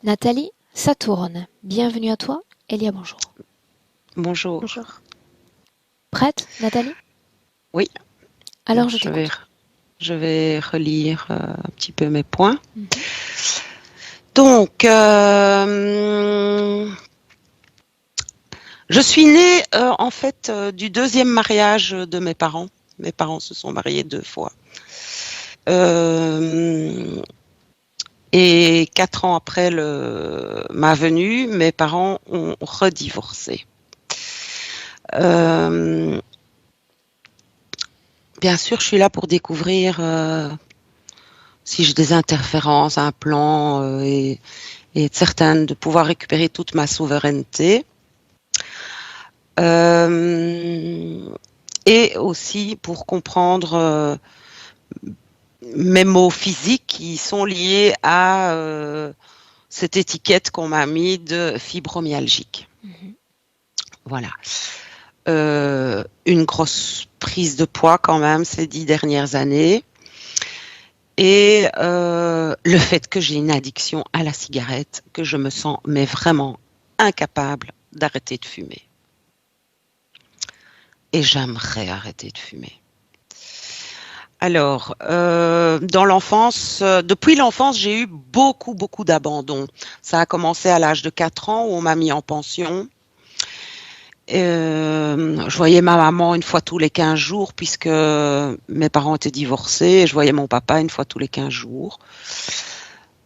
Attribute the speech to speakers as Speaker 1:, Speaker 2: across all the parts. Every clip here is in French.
Speaker 1: Nathalie, ça tourne. Bienvenue à toi. Elia, bonjour.
Speaker 2: Bonjour.
Speaker 3: Bonjour.
Speaker 1: Prête, Nathalie?
Speaker 2: Oui,
Speaker 1: Alors je
Speaker 2: je vais,
Speaker 1: t'écoute.
Speaker 2: je vais relire un petit peu mes points.
Speaker 1: Mhm.
Speaker 2: Donc, je suis née en fait du deuxième mariage de mes parents. Mes parents se sont mariés 2 fois. Euh, et 4 ans après ma venue, mes parents ont redivorcé. Euh, Bien sûr, je suis là pour découvrir si j'ai des interférences, un plan et être certaine de pouvoir récupérer toute ma souveraineté. Euh, et aussi pour comprendre mes maux physiques qui sont liés à cette étiquette qu'on m'a mis de fibromyalgique.
Speaker 1: Mhm.
Speaker 2: Voilà. Une grosse prise de poids quand même ces 10 dernières années. Et le fait que j'ai une addiction à la cigarette, que je me sens mais vraiment incapable d'arrêter de fumer. Et j'aimerais arrêter de fumer. Alors, dans l'enfance, depuis l'enfance, j'ai eu beaucoup d'abandon. Ça a commencé à l'âge de 4 ans où on m'a mis en pension. Je voyais ma maman une fois tous les 15 jours puisque mes parents étaient divorcés et je voyais mon papa une fois tous les 15 jours.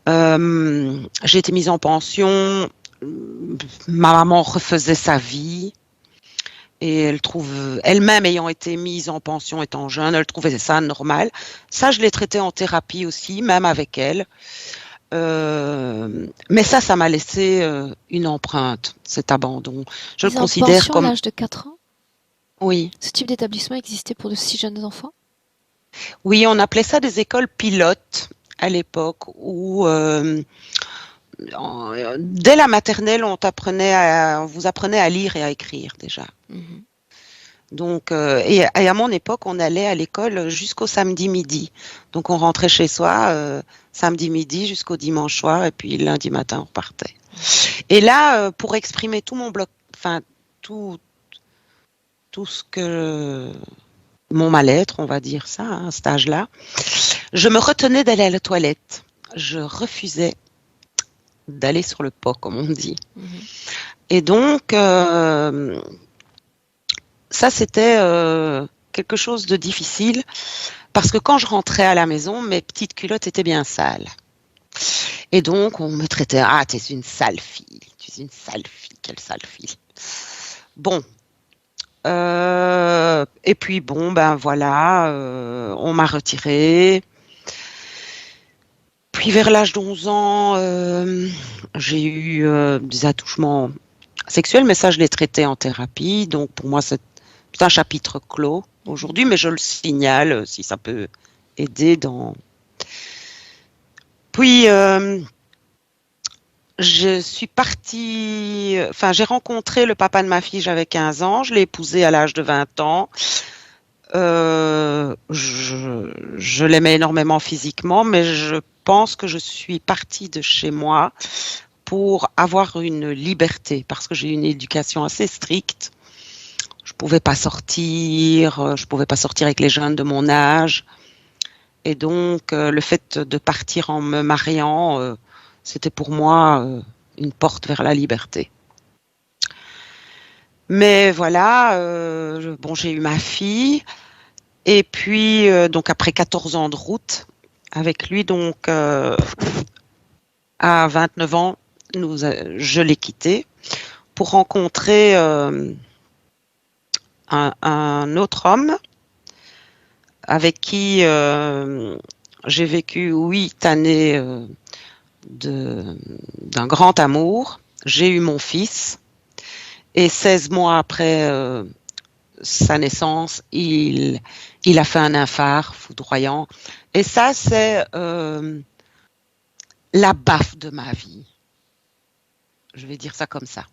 Speaker 2: J'ai été mise en pension. Ma maman refaisait sa vie. Et elle trouve, elle-même ayant été mise en pension étant jeune, elle trouvait ça normal. Ça, je l'ai traité en thérapie aussi, même avec elle. Mais ça m'a laissé une empreinte, cet abandon. Je le
Speaker 1: Mise en
Speaker 2: considère
Speaker 1: pension à
Speaker 2: comme,
Speaker 1: l'âge de 4 ans.
Speaker 2: oui,
Speaker 1: Ce type d'établissement existait pour de si jeunes enfants?
Speaker 2: oui, on appelait ça des écoles pilotes à l'époque où dès la maternelle, on vous apprenait à lire et à écrire déjà.
Speaker 1: Mhm.
Speaker 2: Donc, et à mon époque, on allait à l'école jusqu'au samedi midi. Donc, on rentrait chez soi samedi midi jusqu'au dimanche soir, et puis lundi matin, on repartait. Et là, pour exprimer tout mon bloc, enfin tout, tout ce que mon mal-être, on va dire ça, à cet âge-là, je me retenais d'aller à la toilette. Je refusais d'aller sur le pot, comme on dit.
Speaker 1: Mhm.
Speaker 2: Et donc, ça, c'était quelque chose de difficile. Parce que quand je rentrais à la maison, mes petites culottes étaient bien sales. Et donc, on me traitait, ah, t'es une sale fille, tu es une sale fille, quelle sale fille. Bon. Et puis, bon, ben voilà, on m'a retirée. Puis, vers l'âge d'11 ans, j'ai eu des attouchements sexuels, mais ça, je l'ai traité en thérapie. Donc, pour moi, c'est un chapitre clos
Speaker 1: Mhm.
Speaker 2: aujourd'hui, mais je le signale si ça peut aider dans. Puis, je suis partie, enfin, j'ai rencontré le papa de ma fille, j'avais 15 ans, je l'ai épousé à l'âge de 20 ans. Je l'aimais énormément physiquement, mais je pense que je suis partie de chez moi pour avoir une liberté, parce que j'ai eu une éducation assez stricte. Je pouvais pas sortir avec les jeunes de mon âge. Et donc, le fait de partir en me mariant, c'était pour moi une porte vers la liberté. Mais voilà, bon, j'ai eu ma fille. Et puis, donc après 14 ans de route avec lui, donc à 29 ans, je l'ai quitté pour rencontrer un autre homme avec qui j'ai vécu 8 années d'un grand amour. J'ai eu mon fils et 16 mois après sa naissance, il a fait un infart foudroyant. Et ça, c'est la baffe de ma vie. Je vais dire ça comme ça.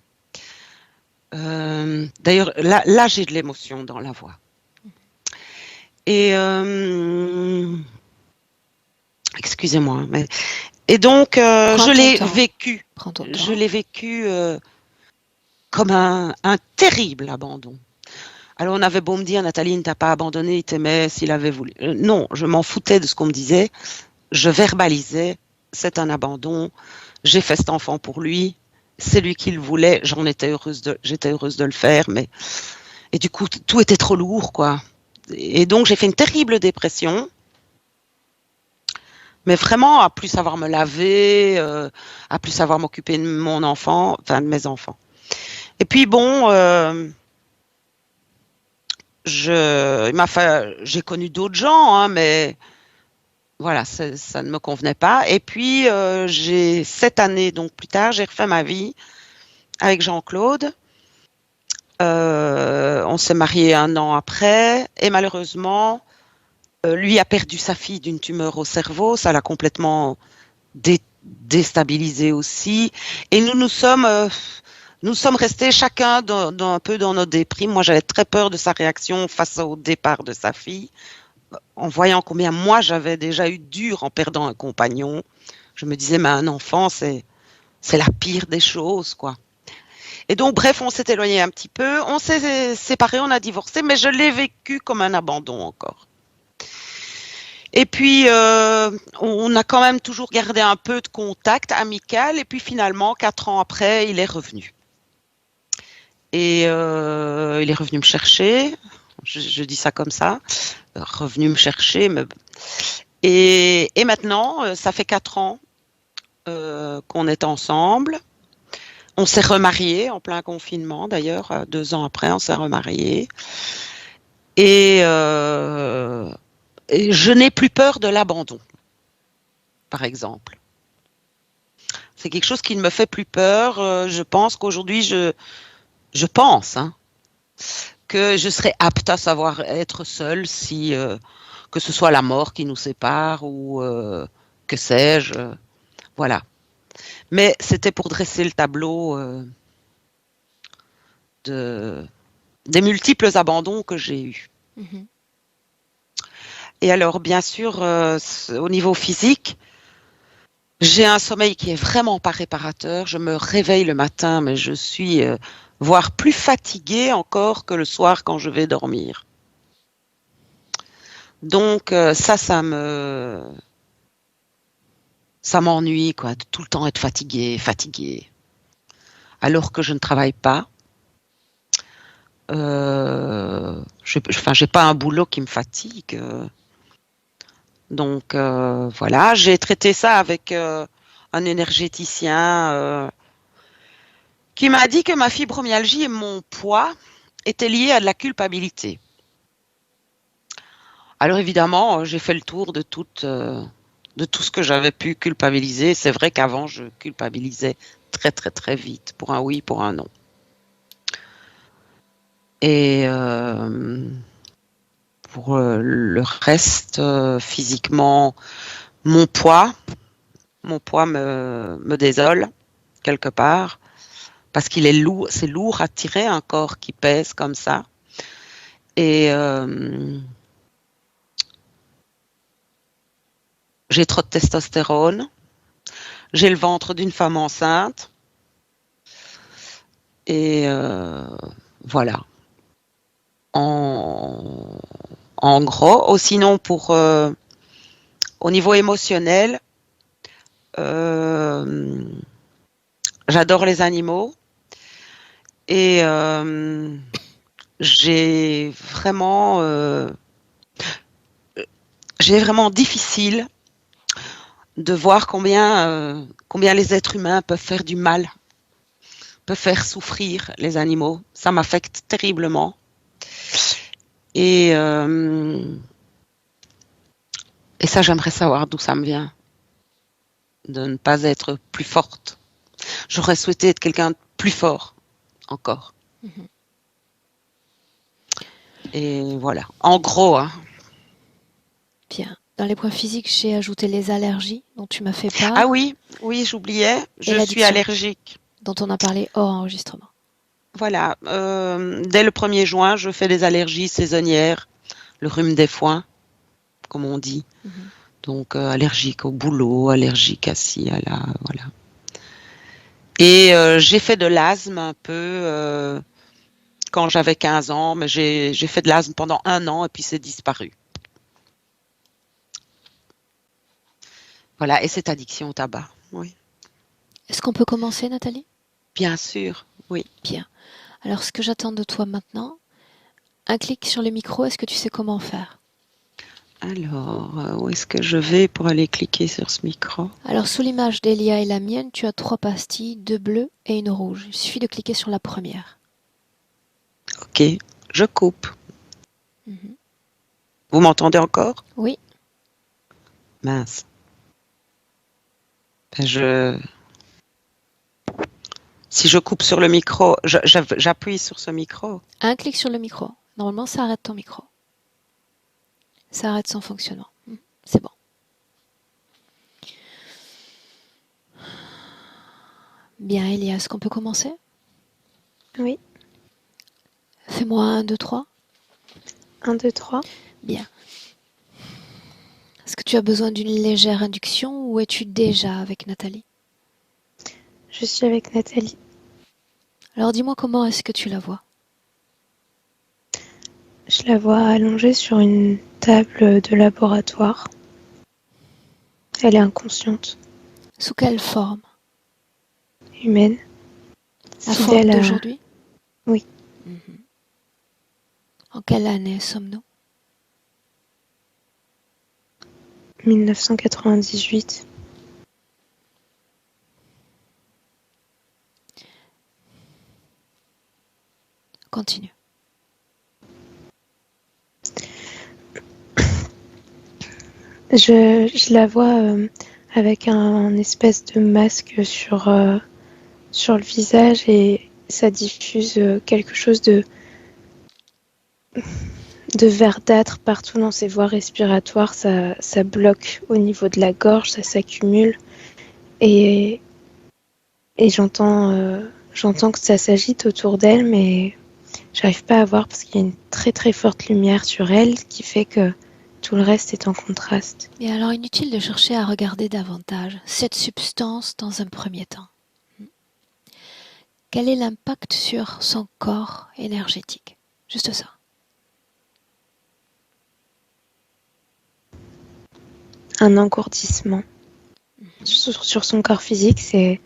Speaker 2: D'ailleurs, là j'ai de l'émotion dans la voix. Et excusez-moi, mais Et donc,
Speaker 1: Prends
Speaker 2: je
Speaker 1: ton
Speaker 2: l'ai
Speaker 1: temps.
Speaker 2: vécu.
Speaker 1: Prends ton
Speaker 2: Je
Speaker 1: temps.
Speaker 2: l'ai vécu comme un terrible abandon. Alors, on avait beau me dire, Nathalie ne t'a pas abandonné, il t'aimait s'il avait voulu. Non, je m'en foutais de ce qu'on me disait. Je verbalisais, c'est un abandon. J'ai fait cet enfant pour lui. C'est lui qui le voulait. J'étais heureuse de le faire, mais et du coup, tout était trop lourd, quoi. Et donc, j'ai fait une terrible dépression, mais vraiment à plus savoir me laver, à plus savoir m'occuper de mon enfant, enfin de mes enfants. Et puis bon, j'ai connu d'autres gens, hein, mais voilà, ça ne me convenait pas. Et puis, j'ai 7 années, donc plus tard, j'ai refait ma vie avec Jean-Claude. On s'est mariés 1 an après, et malheureusement, lui a perdu sa fille d'une tumeur au cerveau. Ça l'a complètement déstabilisé aussi. Et nous sommes restés chacun un peu dans nos déprimes. Moi, j'avais très peur de sa réaction face au départ de sa fille. En voyant combien moi j'avais déjà eu dur en perdant un compagnon, je me disais, mais un enfant, c'est la pire des choses, quoi. Et donc, bref, on s'est éloigné un petit peu, on s'est séparés, on a divorcé, mais je l'ai vécu comme un abandon encore. Et puis, on a quand même toujours gardé un peu de contact amical, et puis finalement, 4 ans après, il est revenu. Et il est revenu me chercher, je dis ça comme ça, revenu me chercher, et maintenant, ça fait 4 ans qu'on est ensemble. On s'est remariés en plein confinement, d'ailleurs. 2 ans après, on s'est remariés. Et, et je n'ai plus peur de l'abandon, par exemple. C'est quelque chose qui ne me fait plus peur. Je pense qu'aujourd'hui, je pense hein, que je serais apte à savoir être seule si, que ce soit la mort qui nous sépare ou que sais-je. Voilà. Mais c'était pour dresser le tableau de, des multiples abandons que j'ai eus.
Speaker 1: Mhm.
Speaker 2: Et alors, bien sûr, au niveau physique, j'ai un sommeil qui est vraiment pas réparateur. Je me réveille le matin, mais je suis voire plus fatiguée encore que le soir quand je vais dormir. Donc ça m'ennuie quoi, de tout le temps être fatiguée, alors que je ne travaille pas. Enfin, j'ai pas un boulot qui me fatigue. Donc voilà, j'ai traité ça avec un énergéticien qui m'a dit que ma fibromyalgie et mon poids étaient liés à de la culpabilité. Alors évidemment, j'ai fait le tour de tout ce que j'avais pu culpabiliser. C'est vrai qu'avant, je culpabilisais très très très vite pour un oui, pour un non. Et pour le reste, physiquement, mon poids, me désole quelque part parce qu'il est lourd, c'est lourd à tirer un corps qui pèse comme ça. Et j'ai trop de testostérone. J'ai le ventre d'une femme enceinte. Et voilà. En, en gros. Ou sinon, au niveau émotionnel, euh, j'adore les animaux. Et j'ai vraiment, euh, j'ai vraiment difficile de voir combien les êtres humains peuvent faire du mal, peuvent faire souffrir les animaux. Ça m'affecte terriblement. Et, euh, et ça, j'aimerais savoir d'où ça me vient, de ne pas être plus forte. J'aurais souhaité être quelqu'un de plus fort encore.
Speaker 1: Mhm.
Speaker 2: Et voilà. En gros, hein.
Speaker 1: Bien. Dans les points physiques, j'ai ajouté les allergies dont tu m'as fait
Speaker 2: Ah
Speaker 1: part
Speaker 2: oui, oui, j'oubliais.
Speaker 1: et
Speaker 2: Je suis
Speaker 1: l'addiction
Speaker 2: allergique.
Speaker 1: dont on a parlé hors enregistrement.
Speaker 2: Voilà. Dès le 1er juin, je fais des allergies saisonnières, le rhume des foins, comme on dit.
Speaker 1: Mhm.
Speaker 2: Donc allergique au boulot, allergique à ci, à là, voilà. Et j'ai fait de l'asthme un peu quand j'avais 15 ans, mais j'ai fait de l'asthme pendant 1 an et puis c'est disparu. Voilà, et cette addiction au tabac, oui.
Speaker 1: Est-ce qu'on peut commencer, Nathalie?
Speaker 2: Bien sûr, oui.
Speaker 1: Bien. Alors, ce que j'attends de toi maintenant, un clic sur le micro, est-ce que tu sais comment faire?
Speaker 2: Alors, où est-ce que je vais pour aller cliquer sur ce micro?
Speaker 1: Alors, sous l'image d'Elia et la mienne, tu as 3 pastilles, 2 bleues et une rouge. Il suffit de cliquer sur la première.
Speaker 2: Ok, je coupe.
Speaker 1: Mhm.
Speaker 2: Vous m'entendez encore?
Speaker 1: Oui,
Speaker 2: Mince. Ben, si je coupe sur le micro, j'appuie sur ce micro.
Speaker 1: un clic sur le micro. Normalement, ça arrête ton micro. Ça arrête son fonctionnement. C'est bon. Bien, Elia, est-ce qu'on peut commencer?
Speaker 3: Oui.
Speaker 1: Fais-moi 1, 2, 3.
Speaker 3: 1, 2, 3.
Speaker 1: Bien. Est-ce que tu as besoin d'une légère induction ou es-tu déjà avec Nathalie?
Speaker 3: Je suis avec Nathalie.
Speaker 1: Alors dis-moi comment est-ce que tu la vois?
Speaker 3: Je la vois allongée sur une table de laboratoire. Elle est inconsciente,
Speaker 1: Sous quelle forme?
Speaker 3: humaine,
Speaker 1: La forme
Speaker 3: fidèle à...
Speaker 1: d'aujourd'hui?
Speaker 3: Oui.
Speaker 1: Mhm. En quelle année sommes-nous?
Speaker 3: 1998.
Speaker 1: Continue.
Speaker 3: Je la vois avec un espèce de masque sur le visage et ça diffuse quelque chose de verdâtre partout dans ses voies respiratoires. Ça bloque au niveau de la gorge, ça s'accumule. Et, et j'entends que ça s'agite autour d'elle, mais j'arrive pas à voir parce qu'il y a une très très forte lumière sur elle qui fait que tout le reste est en contraste.
Speaker 1: Et alors inutile de chercher à regarder davantage cette substance dans un premier temps. Quel est l'impact sur son corps énergétique? Juste ça.
Speaker 3: Un engourdissement sur son corps physique, c'est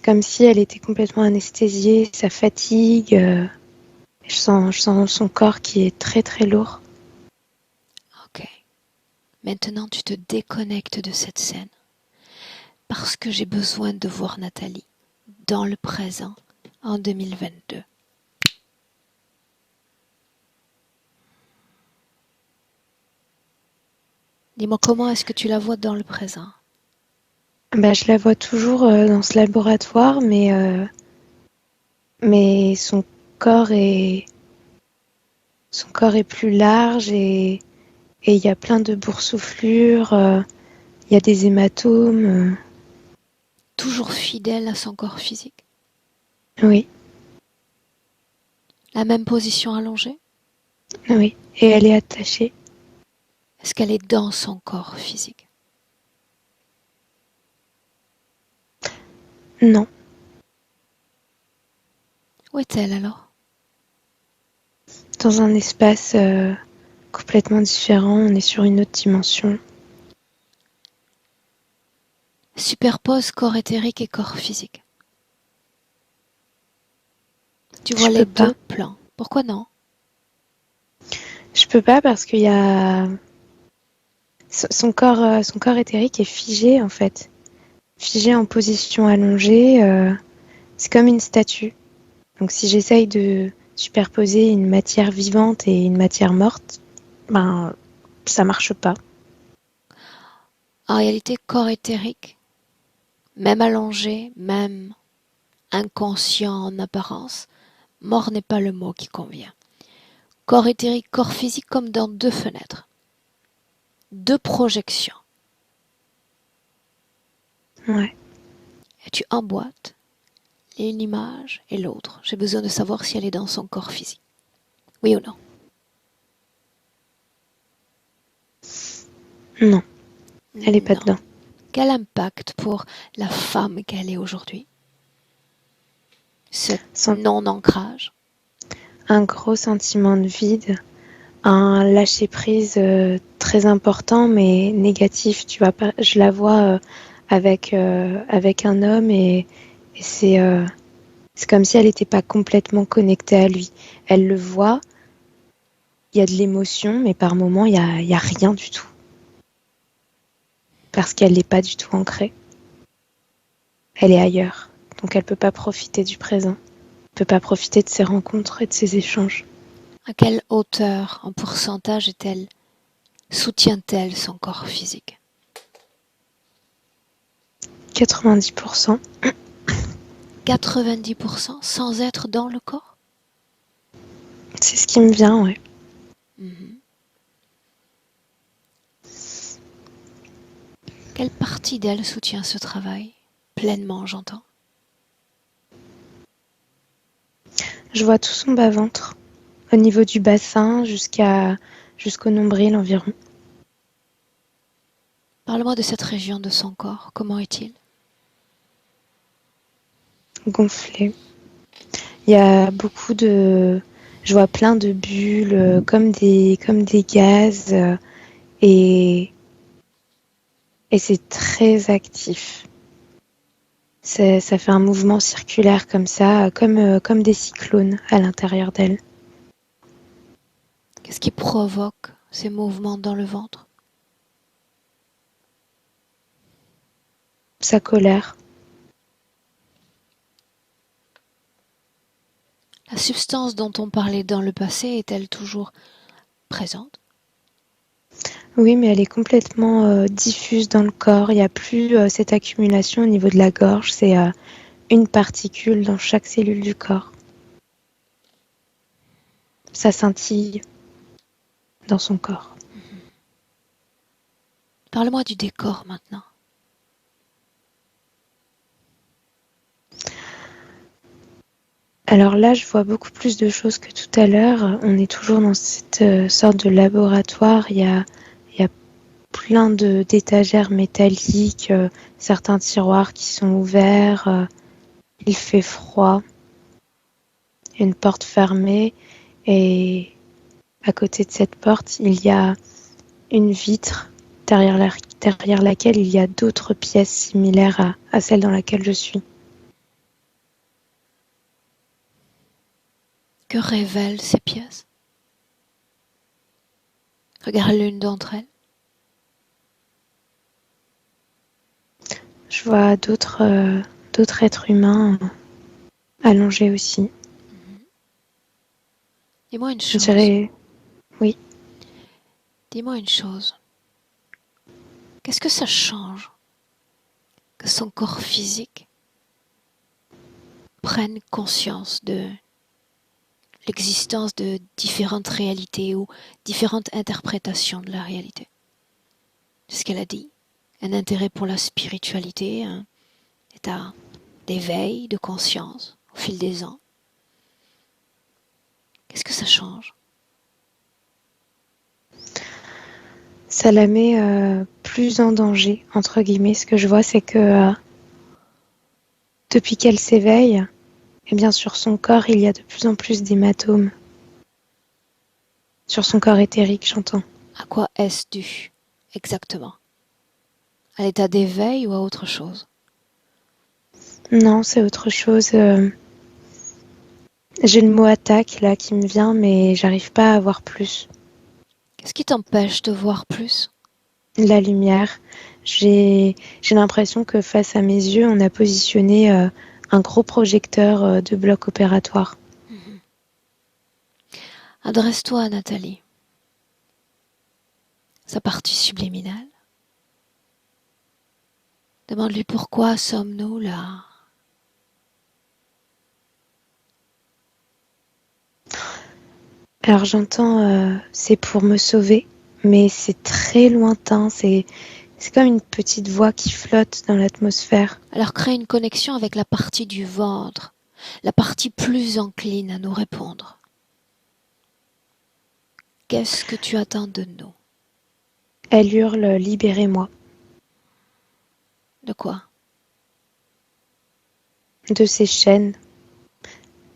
Speaker 3: comme si elle était complètement anesthésiée, ça fatigue. Je sens son corps qui est très très lourd.
Speaker 1: Ok. Maintenant, tu te déconnectes de cette scène parce que j'ai besoin de voir Nathalie dans le présent en 2022. Dis-moi comment est-ce que tu la vois dans le présent?
Speaker 3: Bah, je la vois toujours dans ce laboratoire, mais son corps est plus large et il y a plein de boursouflures, il y a des hématomes.
Speaker 1: Toujours fidèle à son corps physique.
Speaker 3: Oui,
Speaker 1: La même position allongée?
Speaker 3: oui. Et elle est attachée.
Speaker 1: Est-ce qu'elle est dans son corps physique?
Speaker 3: Non,
Speaker 1: Où est-elle alors?
Speaker 3: dans un espace complètement différent. On est sur une autre dimension.
Speaker 1: Superpose corps éthérique et corps physique. Tu vois
Speaker 3: Je
Speaker 1: les
Speaker 3: peux pas.
Speaker 1: deux plans. Pourquoi non?
Speaker 3: Je peux pas parce qu'il y a son corps éthérique est figé en fait, figé en position allongée. C'est comme une statue. Donc si j'essaye de superposer une matière vivante et une matière morte, ben ça marche pas.
Speaker 1: En réalité, corps éthérique, même allongé, même inconscient en apparence, mort n'est pas le mot qui convient. Corps éthérique, corps physique comme dans deux fenêtres, deux projections.
Speaker 3: Ouais.
Speaker 1: Et tu emboîtes une image et l'autre. J'ai besoin de savoir si elle est dans son corps physique. Oui ou non?
Speaker 3: Non, elle est pas
Speaker 1: Non.
Speaker 3: dedans.
Speaker 1: Quel impact pour la femme qu'elle est aujourd'hui, ce
Speaker 3: Sen-
Speaker 1: non-ancrage?
Speaker 3: un gros sentiment de vide, un lâcher-prise très important, mais négatif. Tu vois, pas, je la vois avec un homme et c'est comme si elle n'était pas complètement connectée à lui. Elle le voit, il y a de l'émotion, mais par moments, il y a rien du tout. Parce qu'elle n'est pas du tout ancrée. Elle est ailleurs. Donc elle ne peut pas profiter du présent. Elle ne peut pas profiter de ses rencontres et de ses échanges.
Speaker 1: À quelle hauteur, en pourcentage, soutient-elle son corps physique?
Speaker 3: 90%.
Speaker 1: 90% sans être dans le corps?
Speaker 3: C'est ce qui me vient, ouais.
Speaker 1: Mhm. Quelle partie d'elle soutient ce travail? Pleinement, j'entends.
Speaker 3: Je vois tout son bas-ventre, au niveau du bassin jusqu'au nombril environ.
Speaker 1: Parle-moi de cette région de son corps. Comment est-il?
Speaker 3: Gonflé. Il y a beaucoup de... Je vois plein de bulles, comme des gaz, et, et c'est très actif. Ça fait un mouvement circulaire comme ça, comme des cyclones à l'intérieur d'elle.
Speaker 1: Qu'est-ce qui provoque ces mouvements dans le ventre?
Speaker 3: Sa colère.
Speaker 1: La substance dont on parlait dans le passé est-elle toujours présente?
Speaker 3: Oui, mais elle est complètement diffuse dans le corps. Il n'y a plus cette accumulation au niveau de la gorge. C'est une particule dans chaque cellule du corps. Ça scintille dans son corps.
Speaker 1: Parle-moi du décor maintenant.
Speaker 3: Alors là, je vois beaucoup plus de choses que tout à l'heure. On est toujours dans cette sorte de laboratoire. Il y a plein d'étagères métalliques, certains tiroirs qui sont ouverts. Il fait froid. Il y a une porte fermée et à côté de cette porte, il y a une vitre derrière laquelle il y a d'autres pièces similaires à celle dans laquelle je suis.
Speaker 1: Que révèlent ces pièces? Regarde l'une d'entre elles.
Speaker 3: Je vois d'autres êtres humains allongés aussi.
Speaker 1: Dis-moi une
Speaker 3: On
Speaker 1: chose.
Speaker 3: dirait, oui,
Speaker 1: Dis-moi une chose. Qu'est-ce que ça change que son corps physique prenne conscience de l'existence de différentes réalités ou différentes interprétations de la réalité? C'est ce qu'elle a dit. Un intérêt pour la spiritualité, un état d'éveil, de conscience au fil des ans. Qu'est-ce que ça change?
Speaker 3: ça la met plus en danger, entre guillemets. Ce que je vois, c'est que depuis qu'elle s'éveille, eh bien sur son corps, il y a de plus en plus d'hématomes. Sur son corps éthérique, j'entends.
Speaker 1: À quoi est-ce dû exactement? À l'état d'éveil ou à autre chose?
Speaker 3: Non, c'est autre chose. J'ai le mot attaque là qui me vient, mais j'arrive pas à voir plus.
Speaker 1: Qu'est-ce qui t'empêche de voir plus?
Speaker 3: La lumière. J'ai l'impression que face à mes yeux, on a positionné un gros projecteur de bloc opératoire.
Speaker 1: Mhm. Adresse-toi à Nathalie, sa partie subliminale. Demande-lui pourquoi sommes-nous là?
Speaker 3: Alors j'entends, c'est pour me sauver, mais c'est très lointain. C'est comme une petite voix qui flotte dans l'atmosphère.
Speaker 1: Alors crée une connexion avec la partie du ventre, la partie plus encline à nous répondre. Qu'est-ce que tu attends de nous?
Speaker 3: Elle hurle « Libérez-moi »
Speaker 1: De quoi?
Speaker 3: de ses chaînes.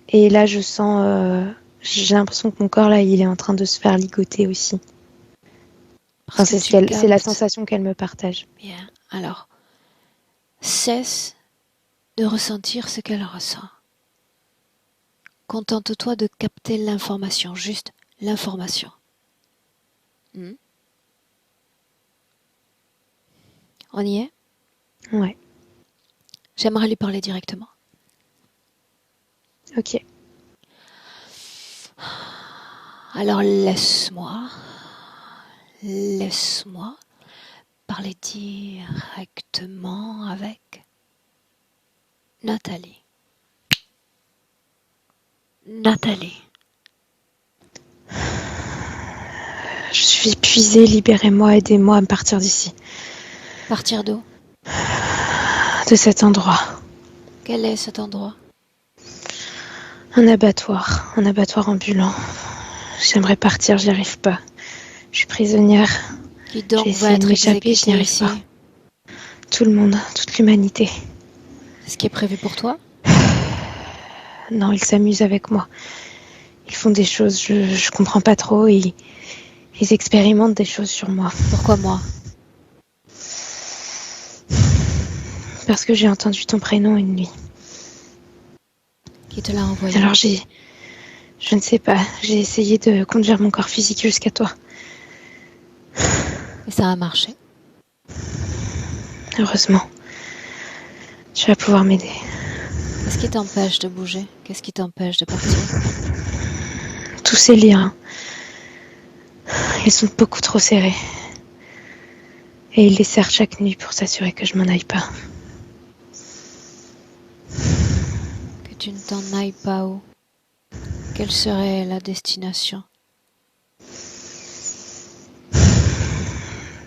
Speaker 3: Et là, je sens... j'ai l'impression que mon corps, là, il est en train de se faire ligoter aussi.
Speaker 1: Parce
Speaker 3: Enfin,
Speaker 1: que tu
Speaker 3: c'est la
Speaker 1: captes.
Speaker 3: sensation qu'elle me partage.
Speaker 1: Bien. Alors, cesse de ressentir ce qu'elle ressent. Contente-toi de capter l'information, juste l'information. Hmm. On y est?
Speaker 3: Ouais,
Speaker 1: J'aimerais lui parler directement.
Speaker 3: ok.
Speaker 1: Alors laisse-moi parler directement avec Nathalie. Nathalie,
Speaker 3: Je suis épuisée, libérez-moi, aidez-moi à me partir d'ici.
Speaker 1: partir d'où?
Speaker 3: De cet endroit.
Speaker 1: Quel est cet endroit?
Speaker 3: Un abattoir ambulant. J'aimerais partir, j'y arrive pas. Je suis prisonnière.
Speaker 1: Qui
Speaker 3: J'ai
Speaker 1: donc va
Speaker 3: essayé de
Speaker 1: être
Speaker 3: m'échapper, je n'y
Speaker 1: exécuté
Speaker 3: arrive pas.
Speaker 1: ici?
Speaker 3: Tout le monde, toute l'humanité.
Speaker 1: C'est ce qui est prévu pour toi?
Speaker 3: Non, ils s'amusent avec moi. Ils font des choses, je comprends pas trop. Ils expérimentent des choses sur moi.
Speaker 1: Pourquoi moi?
Speaker 3: Parce que j'ai entendu ton prénom une nuit.
Speaker 1: Qui te l'a envoyé?
Speaker 3: Alors je ne sais pas, j'ai essayé de conduire mon corps physique jusqu'à toi.
Speaker 1: Et ça a marché.
Speaker 3: Heureusement. Tu vas pouvoir m'aider.
Speaker 1: Qu'est-ce qui t'empêche de bouger? Qu'est-ce qui t'empêche de partir?
Speaker 3: Tous ces liens, ils sont beaucoup trop serrés. Et ils les serrent chaque nuit pour s'assurer que je m'en aille pas.
Speaker 1: Que tu ne t'en ailles pas où? Quelle serait la destination?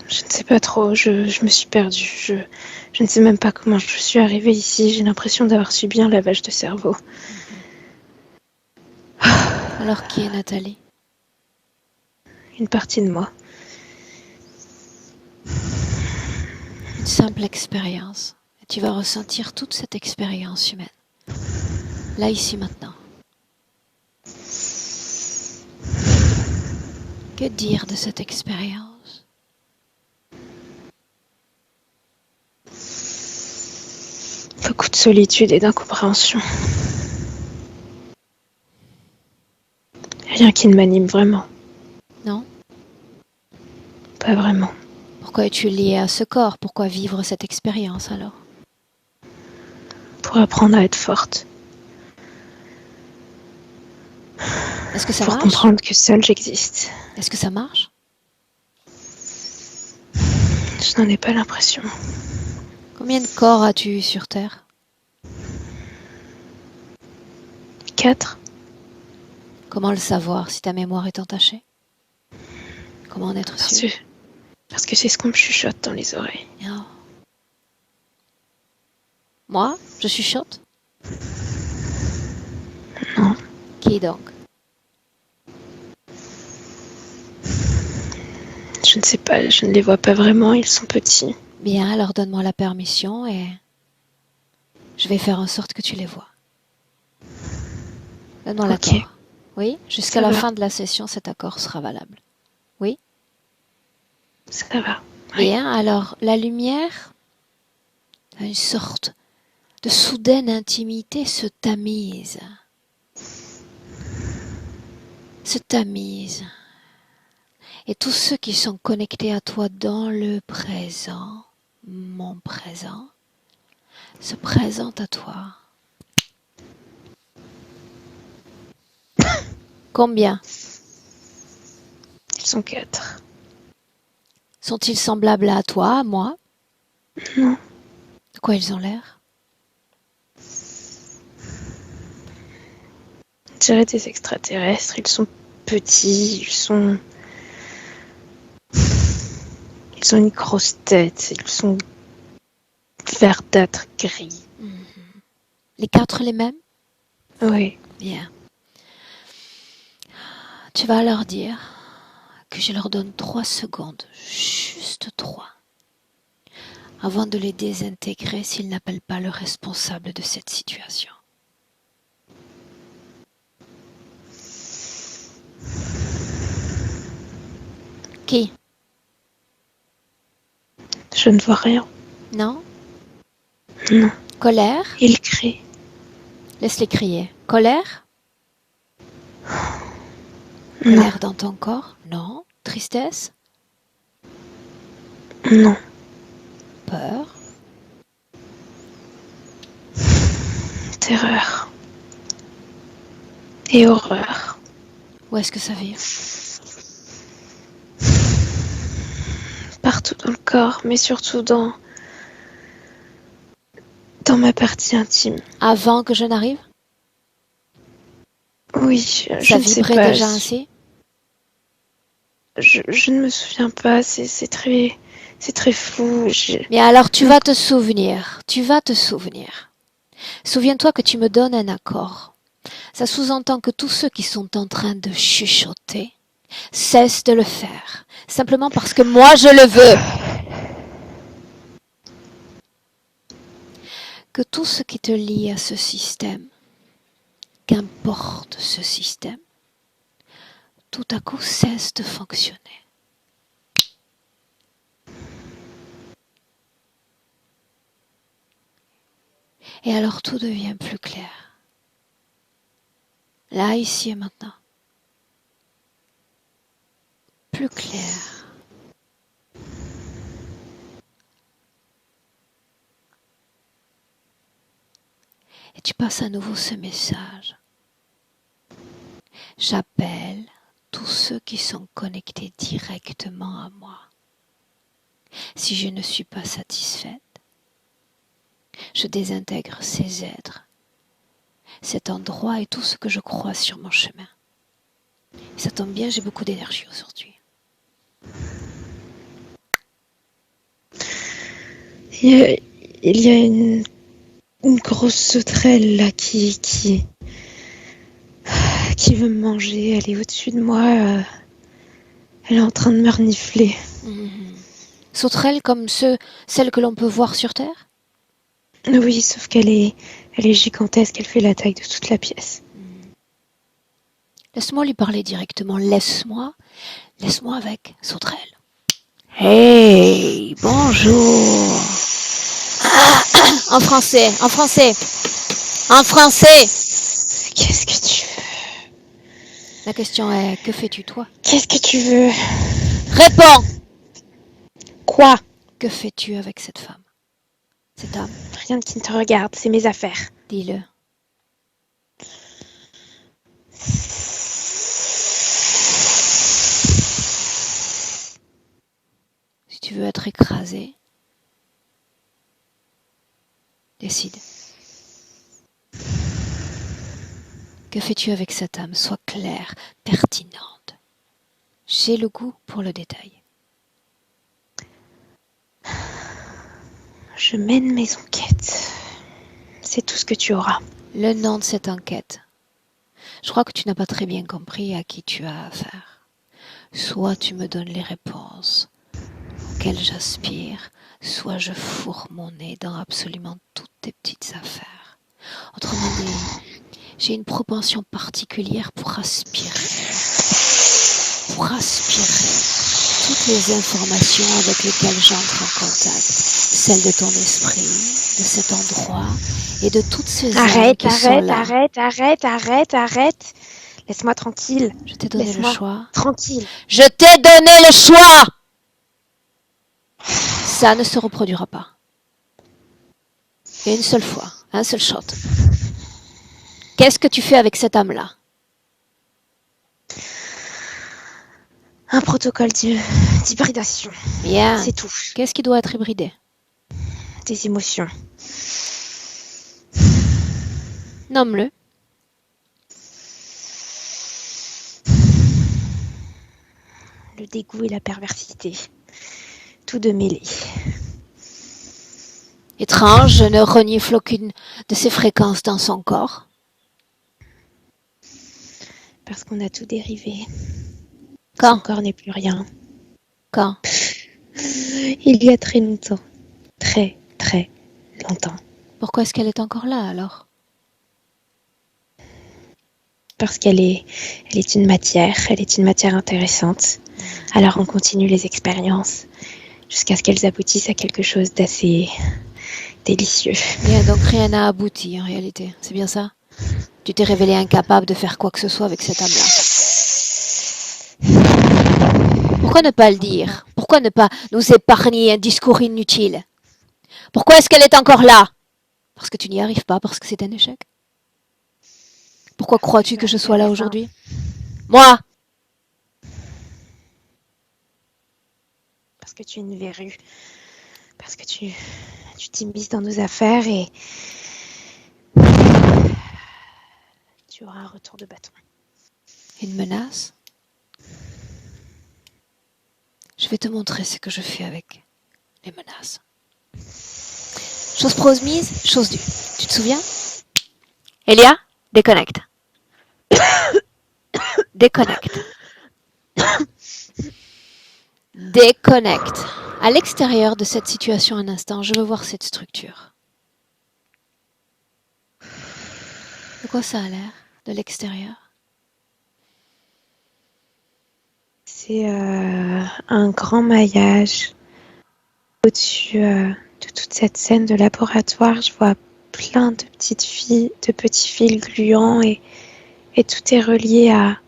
Speaker 3: Je ne sais pas trop, je me suis perdue. Je ne sais même pas comment je suis arrivée ici. J'ai l'impression d'avoir subi un lavage de cerveau.
Speaker 1: Alors qui est Nathalie?
Speaker 3: Une partie de moi.
Speaker 1: Une simple expérience. Et tu vas ressentir toute cette expérience humaine. Là, ici, maintenant. Que dire de cette expérience?
Speaker 3: Beaucoup de solitude et d'incompréhension. Rien qui ne m'anime vraiment.
Speaker 1: Non?
Speaker 3: Pas vraiment.
Speaker 1: Pourquoi es-tu lié à ce corps? Pourquoi vivre cette expérience alors?
Speaker 3: Pour apprendre à être forte.
Speaker 1: Est-ce que ça
Speaker 3: Pour
Speaker 1: marche?
Speaker 3: comprendre que seule j'existe.
Speaker 1: Est-ce que ça marche?
Speaker 3: Je n'en ai pas l'impression.
Speaker 1: Combien de corps as-tu eu sur Terre?
Speaker 3: 4.
Speaker 1: Comment le savoir si ta mémoire est entachée? Comment en être sûr?
Speaker 3: Parce que c'est ce qu'on me chuchote dans les oreilles.
Speaker 1: Oh. Moi, je chuchote?
Speaker 3: Non.
Speaker 1: Qui donc?
Speaker 3: Je ne sais pas, je ne les vois pas vraiment, ils sont petits.
Speaker 1: Bien, alors donne-moi la permission et je vais faire en sorte que tu les vois. Donne-moi
Speaker 3: Ok.
Speaker 1: l'accord. Oui, jusqu'à
Speaker 3: Ça
Speaker 1: la
Speaker 3: va.
Speaker 1: fin de la session, cet accord sera valable. Oui?
Speaker 3: Ça va. Oui.
Speaker 1: Bien, alors la lumière, une sorte de soudaine intimité se tamise. Se tamise. Et tous ceux qui sont connectés à toi dans le présent, mon présent, se présentent à toi. Combien?
Speaker 3: Ils sont 4.
Speaker 1: Sont-ils semblables à toi, à moi?
Speaker 3: Non.
Speaker 1: De quoi ils ont l'air?
Speaker 3: On dirait des extraterrestres, ils sont petits, ils ont une grosse tête, ils sont verdâtres gris.
Speaker 1: Les 4 les mêmes?
Speaker 3: Oui.
Speaker 1: Bien. Tu vas leur dire que je leur donne 3 secondes, juste 3, avant de les désintégrer s'ils n'appellent pas le responsable de cette situation. Qui?
Speaker 3: Je ne vois rien.
Speaker 1: Non?
Speaker 3: Non.
Speaker 1: Colère?
Speaker 3: Il crie.
Speaker 1: Laisse-les crier. Colère?
Speaker 3: Non.
Speaker 1: Colère dans ton corps? Non. Tristesse?
Speaker 3: Non.
Speaker 1: Peur?
Speaker 3: Terreur. Et horreur.
Speaker 1: Où est-ce que ça vit?
Speaker 3: Partout dans le corps, mais surtout dans ma partie intime.
Speaker 1: Avant que je n'arrive?
Speaker 3: Oui,
Speaker 1: Ça
Speaker 3: je ne sais
Speaker 1: vibrait
Speaker 3: pas.
Speaker 1: déjà ainsi?
Speaker 3: Je ne me souviens pas. C'est très flou.
Speaker 1: Mais alors tu vas te souvenir. Tu vas te souvenir. Souviens-toi que tu me donnes un accord. Ça sous-entend que tous ceux qui sont en train de chuchoter cessent de le faire. Simplement parce que moi je le veux. Que tout ce qui te lie à ce système, qu'importe ce système, tout à coup cesse de fonctionner. Et alors tout devient plus clair. Là, ici et maintenant. Plus clair. Et tu passes à nouveau ce message. J'appelle tous ceux qui sont connectés directement à moi. Si je ne suis pas satisfaite, je désintègre ces êtres, cet endroit et tout ce que je crois sur mon chemin. Et ça tombe bien, j'ai beaucoup d'énergie aujourd'hui.
Speaker 3: Il y a une grosse sauterelle là qui veut me manger. Elle est au-dessus de moi. Elle est en train de me renifler.
Speaker 1: Sauterelles comme celles que l'on peut voir sur Terre?
Speaker 3: Oui, sauf qu'elle est gigantesque. Elle fait la taille de toute la pièce.
Speaker 1: Laisse-moi lui parler directement. Laisse-moi avec sauterelle. Hey, bonjour. En français.
Speaker 3: Qu'est-ce que tu veux?
Speaker 1: La question est, que fais-tu toi?
Speaker 3: Qu'est-ce que tu veux?
Speaker 1: Réponds!
Speaker 3: Quoi?
Speaker 1: Que fais-tu avec cette femme? Cette âme?
Speaker 3: Rien qui ne te regarde, c'est mes affaires.
Speaker 1: Dis-le. Si tu veux être écrasé, décide. Que fais-tu avec cette âme? Sois claire, pertinente. J'ai le goût pour le détail.
Speaker 3: Je mène mes enquêtes. C'est tout ce que tu auras.
Speaker 1: Le nom de cette enquête. Je crois que tu n'as pas très bien compris à qui tu as affaire. Soit tu me donnes les réponses auxquelles j'aspire, soit je fourre mon nez dans absolument toutes tes petites affaires. Autrement dit, j'ai une propension particulière pour aspirer toutes les informations avec lesquelles j'entre en contact, celles de ton esprit, de cet endroit et de toutes ces âmes qui sont là.
Speaker 3: Arrête. Laisse-moi tranquille.
Speaker 1: Je t'ai donné le choix.
Speaker 3: Tranquille.
Speaker 1: Je t'ai donné le choix! Ça ne se reproduira pas. Une seule fois, un seul shot. Qu'est-ce que tu fais avec cette âme-là?
Speaker 3: Un protocole d'hybridation.
Speaker 1: Bien.
Speaker 3: C'est tout.
Speaker 1: Qu'est-ce qui doit être hybridé?
Speaker 3: Des émotions.
Speaker 1: Nomme-le.
Speaker 3: Le dégoût et la perversité. Tout de mêlé.
Speaker 1: Étrange, je ne renifle aucune de ces fréquences dans son corps.
Speaker 3: Parce qu'on a tout dérivé. Son
Speaker 1: Quand?
Speaker 3: corps n'est plus rien.
Speaker 1: Quand?
Speaker 3: Il y a très longtemps. Très, très longtemps.
Speaker 1: Pourquoi est-ce qu'elle est encore là alors?
Speaker 3: Parce elle est une matière. Elle est une matière intéressante. Alors on continue les expériences jusqu'à ce qu'elles aboutissent à quelque chose d'assez délicieux.
Speaker 1: Bien, donc rien n'a abouti en réalité. C'est bien ça? Tu t'es révélé incapable de faire quoi que ce soit avec cette âme-là. Pourquoi ne pas le dire? Pourquoi ne pas nous épargner un discours inutile? Pourquoi est-ce qu'elle est encore là? Parce que tu n'y arrives pas, parce que c'est un échec. Pourquoi crois-tu que je sois là aujourd'hui? Moi!
Speaker 3: Parce que tu es une verrue. Parce que tu t'immisces dans nos affaires et tu auras un retour de bâton.
Speaker 1: Une menace? Je vais te montrer ce que je fais avec les menaces. Chose promise, chose due. Tu te souviens? Elia, déconnecte. Déconnecte. Déconnecte. À l'extérieur de cette situation un instant, je veux voir cette structure. De quoi ça a l'air de l'extérieur?
Speaker 3: C'est un grand maillage au-dessus de toute cette scène de laboratoire. Je vois plein de petits fils gluants et tout est relié à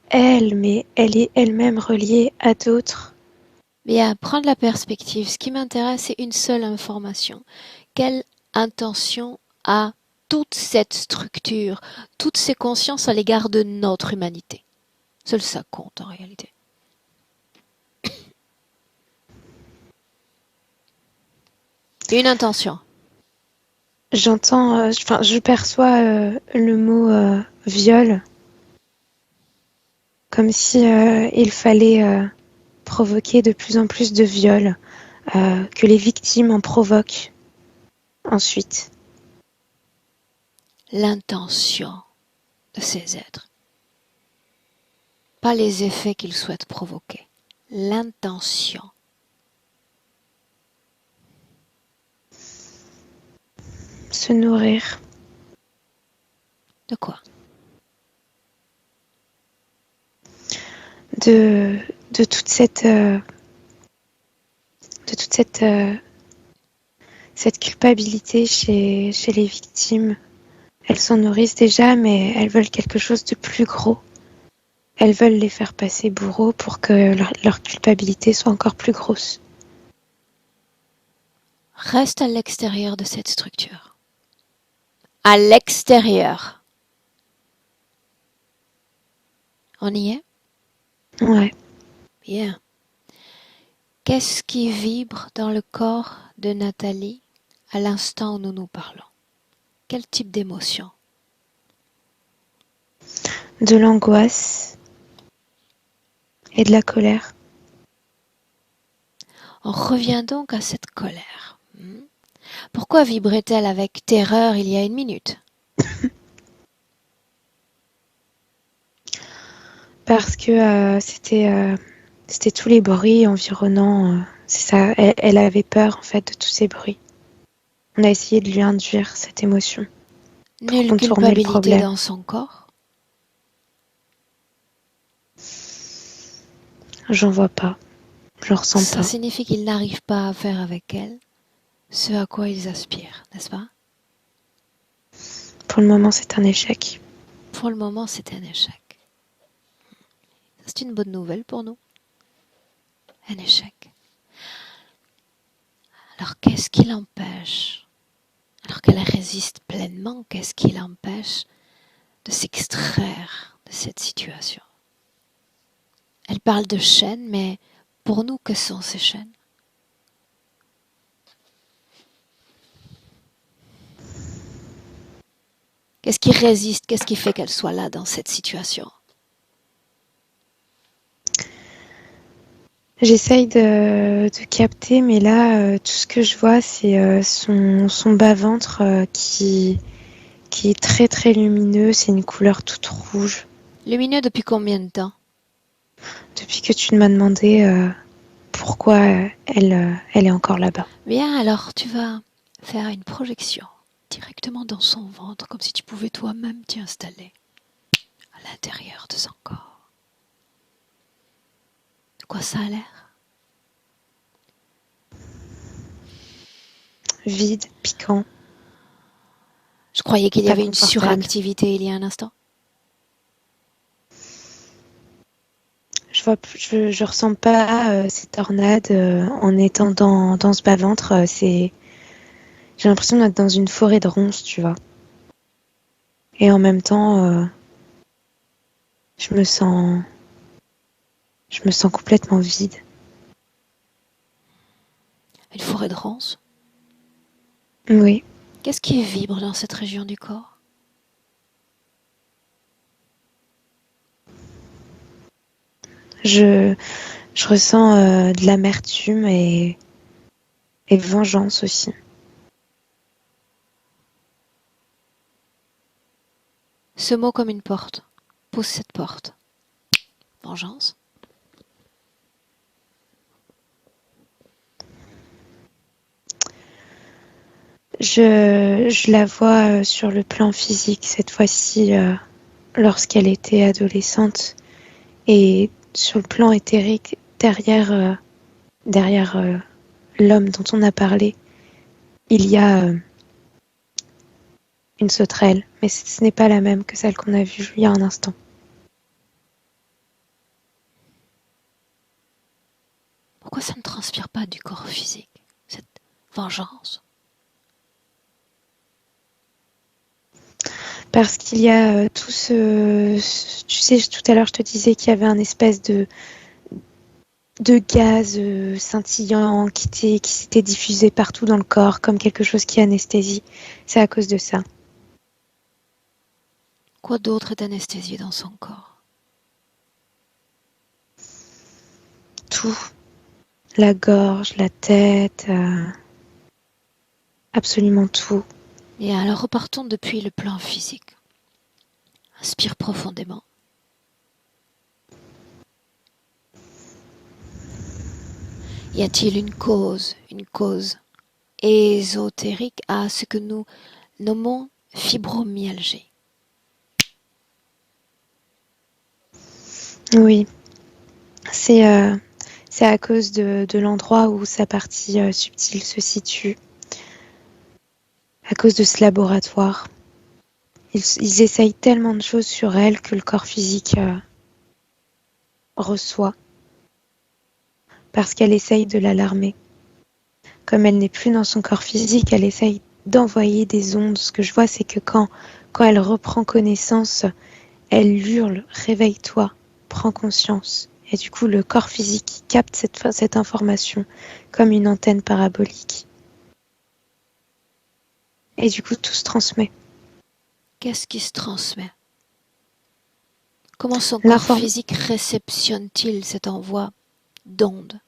Speaker 3: elle, mais elle est elle-même reliée à d'autres.
Speaker 1: Bien, prendre la perspective. Ce qui m'intéresse, c'est une seule information. Quelle intention a toute cette structure, toutes ces consciences à l'égard de notre humanité? Seul ça compte en réalité. Une intention.
Speaker 3: Je perçois le mot viol comme si il fallait provoquer de plus en plus de viols, que les victimes en provoquent ensuite.
Speaker 1: L'intention de ces êtres. Pas les effets qu'ils souhaitent provoquer. L'intention.
Speaker 3: Se nourrir.
Speaker 1: De quoi?
Speaker 3: De toute cette culpabilité chez les victimes. Elles s'en nourrissent déjà, mais elles veulent quelque chose de plus gros. Elles veulent les faire passer bourreaux pour que leur culpabilité soit encore plus grosse.
Speaker 1: Reste à l'extérieur de cette structure. À l'extérieur. On y est?
Speaker 3: Ouais.
Speaker 1: Bien. Qu'est-ce qui vibre dans le corps de Nathalie à l'instant où nous nous parlons? Quel type d'émotion?
Speaker 3: De l'angoisse et de la colère.
Speaker 1: On revient donc à cette colère. Pourquoi vibrait-elle avec terreur il y a une minute?
Speaker 3: Parce que c'était tous les bruits environnants. C'est ça, elle avait peur en fait de tous ces bruits. On a essayé de lui induire cette émotion pour
Speaker 1: Nulle
Speaker 3: contourner le
Speaker 1: culpabilité
Speaker 3: problème.
Speaker 1: dans son corps?
Speaker 3: J'en vois pas. Je le ressens
Speaker 1: Ça
Speaker 3: pas.
Speaker 1: signifie qu'ils n'arrivent pas à faire avec elle ce à quoi ils aspirent, n'est-ce pas?
Speaker 3: Pour le moment, c'est un échec.
Speaker 1: Pour le moment, c'est un échec. C'est une bonne nouvelle pour nous. Un échec. Alors qu'est-ce qui l'empêche? Alors qu'elle résiste pleinement, qu'est-ce qui l'empêche de s'extraire de cette situation? Elle parle de chaînes, mais pour nous, que sont ces chaînes? Qu'est-ce qui résiste? Qu'est-ce qui fait qu'elle soit là dans cette situation?
Speaker 3: J'essaye de capter, mais là, tout ce que je vois, c'est son bas-ventre qui est très très lumineux. C'est une couleur toute rouge.
Speaker 1: Lumineux depuis combien de temps?
Speaker 3: depuis que tu m'as demandé pourquoi elle est encore là-bas.
Speaker 1: Bien, alors tu vas faire une projection directement dans son ventre, comme si tu pouvais toi-même t'y installer à l'intérieur de son corps. De quoi ça a l'air?
Speaker 3: Vide, piquant,
Speaker 1: Je croyais qu'il y
Speaker 3: pas
Speaker 1: avait une
Speaker 3: confortable.
Speaker 1: suractivité il y a un instant.
Speaker 3: Je ressens pas ces tornades en étant dans ce bas-ventre. J'ai l'impression d'être dans une forêt de ronces, tu vois. Et en même temps, je me sens, je me sens complètement vide.
Speaker 1: Une forêt de ronces.
Speaker 3: Oui,
Speaker 1: Qu'est-ce qui vibre dans cette région du corps?
Speaker 3: je, je ressens de l'amertume et vengeance aussi.
Speaker 1: Ce mot comme une porte. Pousse cette porte. Vengeance.
Speaker 3: Je la vois sur le plan physique cette fois-ci lorsqu'elle était adolescente et sur le plan éthérique derrière l'homme dont on a parlé, il y a une sauterelle, mais ce n'est pas la même que celle qu'on a vue il y a un instant.
Speaker 1: Pourquoi ça ne transpire pas du corps physique, cette vengeance?
Speaker 3: Parce qu'il y a tout tu sais, tout à l'heure je te disais qu'il y avait un espèce de gaz scintillant qui s'était diffusé partout dans le corps comme quelque chose qui anesthésie. C'est à cause de ça.
Speaker 1: Quoi d'autre est anesthésié dans son corps?
Speaker 3: Tout. La gorge, la tête, absolument tout.
Speaker 1: Et alors repartons depuis le plan physique. Inspire profondément. Y a-t-il une cause ésotérique à ce que nous nommons fibromyalgie?
Speaker 3: Oui, c'est c'est à cause de l'endroit où sa partie subtile se situe, à cause de ce laboratoire. Ils essayent tellement de choses sur elle que le corps physique reçoit parce qu'elle essaye de l'alarmer. Comme elle n'est plus dans son corps physique, elle essaye d'envoyer des ondes. Ce que je vois, c'est que quand elle reprend connaissance, elle hurle, réveille-toi, prends conscience. Et du coup, le corps physique capte cette information comme une antenne parabolique. Et du coup, tout se transmet.
Speaker 1: Qu'est-ce qui se transmet? Comment son corps
Speaker 3: L'inform...
Speaker 1: physique réceptionne-t-il cet envoi d'ondes?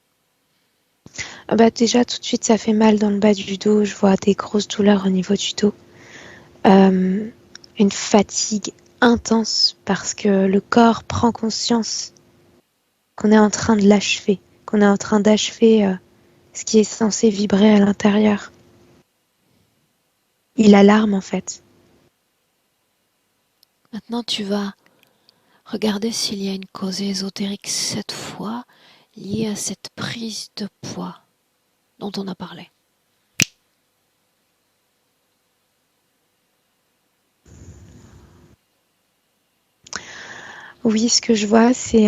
Speaker 3: Ah bah déjà, tout de suite, ça fait mal dans le bas du dos. Je vois des grosses douleurs au niveau du dos. Une fatigue intense parce que le corps prend conscience qu'on est en train de l'achever, qu'on est en train d'achever ce qui est censé vibrer à l'intérieur. Il alarme en fait.
Speaker 1: Maintenant, tu vas regarder s'il y a une cause ésotérique cette fois liée à cette prise de poids dont on a parlé.
Speaker 3: Oui, ce que je vois, c'est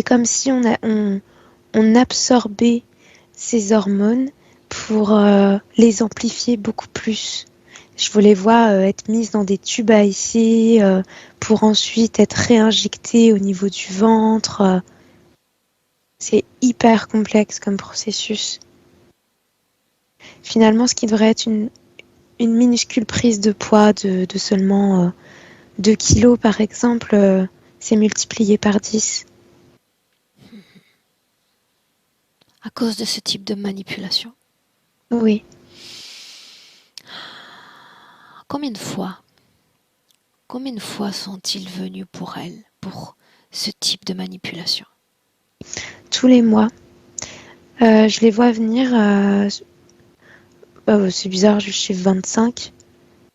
Speaker 3: comme si on absorbait ces hormones pour les amplifier beaucoup plus. Je les vois être mises dans des tubes à essai pour ensuite être réinjectées au niveau du ventre. C'est hyper complexe comme processus. Finalement, ce qui devrait être une minuscule prise de poids de seulement 2 kilos, par exemple, c'est multiplié par 10.
Speaker 1: À cause de ce type de manipulation.
Speaker 3: Oui.
Speaker 1: Combien de fois sont-ils venus pour elle, pour ce type de manipulation?
Speaker 3: Tous les mois. Je les vois venir, c'est bizarre, je suis 25,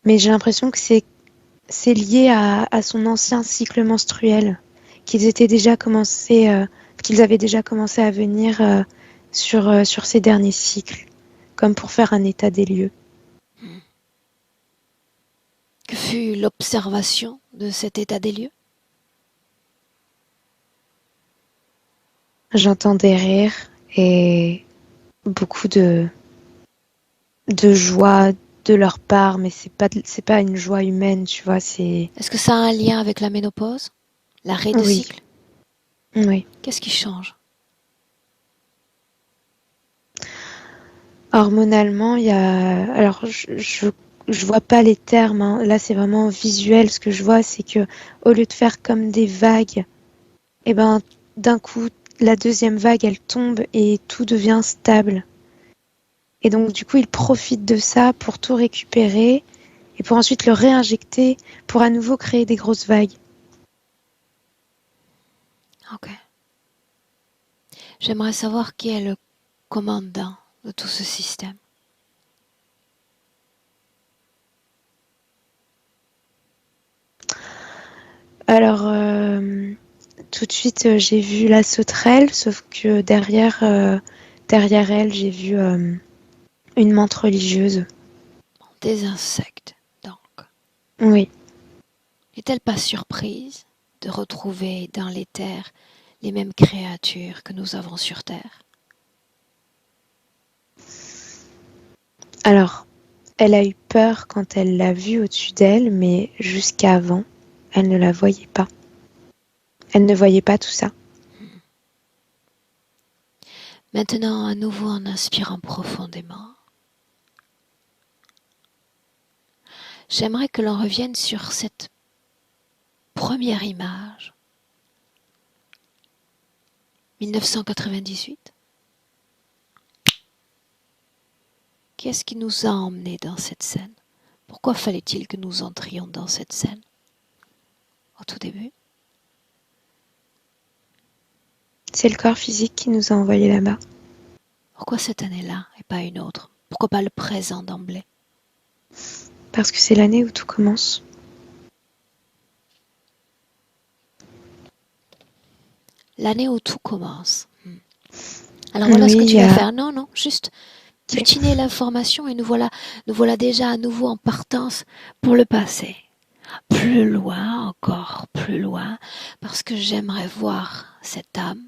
Speaker 3: mais j'ai l'impression que c'est lié à son ancien cycle menstruel, qu'ils avaient déjà commencé à venir sur ces derniers cycles, comme pour faire un état des lieux.
Speaker 1: Que fut l'observation de cet état des lieux?
Speaker 3: J'entends des rires et beaucoup de joie de leur part, mais c'est pas une joie humaine, tu vois, c'est...
Speaker 1: Est-ce que ça a un lien avec la ménopause? L'arrêt de
Speaker 3: Oui,
Speaker 1: cycle?
Speaker 3: oui.
Speaker 1: Qu'est-ce qui change?
Speaker 3: Hormonalement, il y a... Alors, je vois pas les termes, hein. Là, c'est vraiment visuel. Ce que je vois, c'est que au lieu de faire comme des vagues, eh ben, d'un coup, la deuxième vague, elle tombe et tout devient stable. Et donc, du coup, ils profitent de ça pour tout récupérer et pour ensuite le réinjecter pour à nouveau créer des grosses vagues.
Speaker 1: Ok. J'aimerais savoir qui est le commandant de tout ce système.
Speaker 3: Alors, tout de suite, j'ai vu la sauterelle, sauf que derrière elle, j'ai vu une menthe religieuse.
Speaker 1: Des insectes, donc.
Speaker 3: Oui.
Speaker 1: N'est-elle pas surprise de retrouver dans les terres les mêmes créatures que nous avons sur Terre?
Speaker 3: Alors, elle a eu peur quand elle l'a vue au-dessus d'elle, mais jusqu'avant, elle ne la voyait pas. Elle ne voyait pas tout ça.
Speaker 1: Maintenant, à nouveau en inspirant profondément, j'aimerais que l'on revienne sur cette première image. 1998. Qu'est-ce qui nous a emmenés dans cette scène? Pourquoi fallait-il que nous entrions dans cette scène au tout début?
Speaker 3: C'est le corps physique qui nous a envoyés là-bas.
Speaker 1: Pourquoi cette année-là et pas une autre? Pourquoi pas le présent d'emblée?
Speaker 3: Parce que c'est l'année où tout commence.
Speaker 1: L'année où tout commence. Alors voilà ce que
Speaker 3: Oui,
Speaker 1: tu vas faire. Non, non, juste butiner l'information et nous voilà déjà à nouveau en partance pour le passé. Plus loin, encore plus loin, parce que j'aimerais voir cette âme,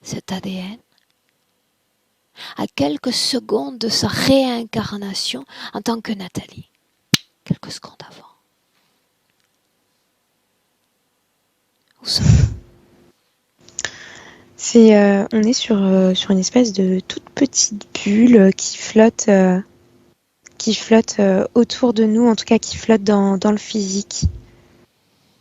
Speaker 1: cet ADN, à quelques secondes de sa réincarnation en tant que Nathalie. Quelques secondes avant. Où sommes-nous?
Speaker 3: On est sur une espèce de toute petite bulle qui flotte autour de nous, en tout cas qui flotte dans le physique.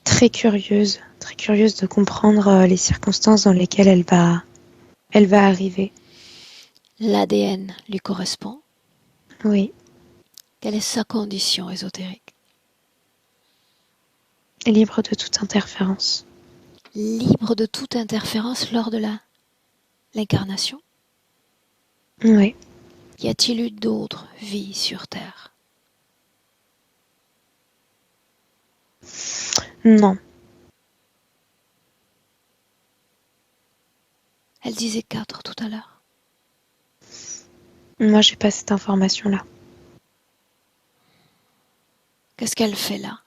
Speaker 3: Très curieuse de comprendre les circonstances dans lesquelles elle va arriver.
Speaker 1: L'ADN lui correspond.
Speaker 3: Oui,
Speaker 1: Quelle est sa condition ésotérique?
Speaker 3: libre de toute interférence.
Speaker 1: Libre de toute interférence lors de l'incarnation?
Speaker 3: Oui.
Speaker 1: Y a-t-il eu d'autres vies sur Terre?
Speaker 3: Non.
Speaker 1: Elle disait 4 tout à l'heure.
Speaker 3: Moi, j'ai pas cette information-là.
Speaker 1: Qu'est-ce qu'elle fait là?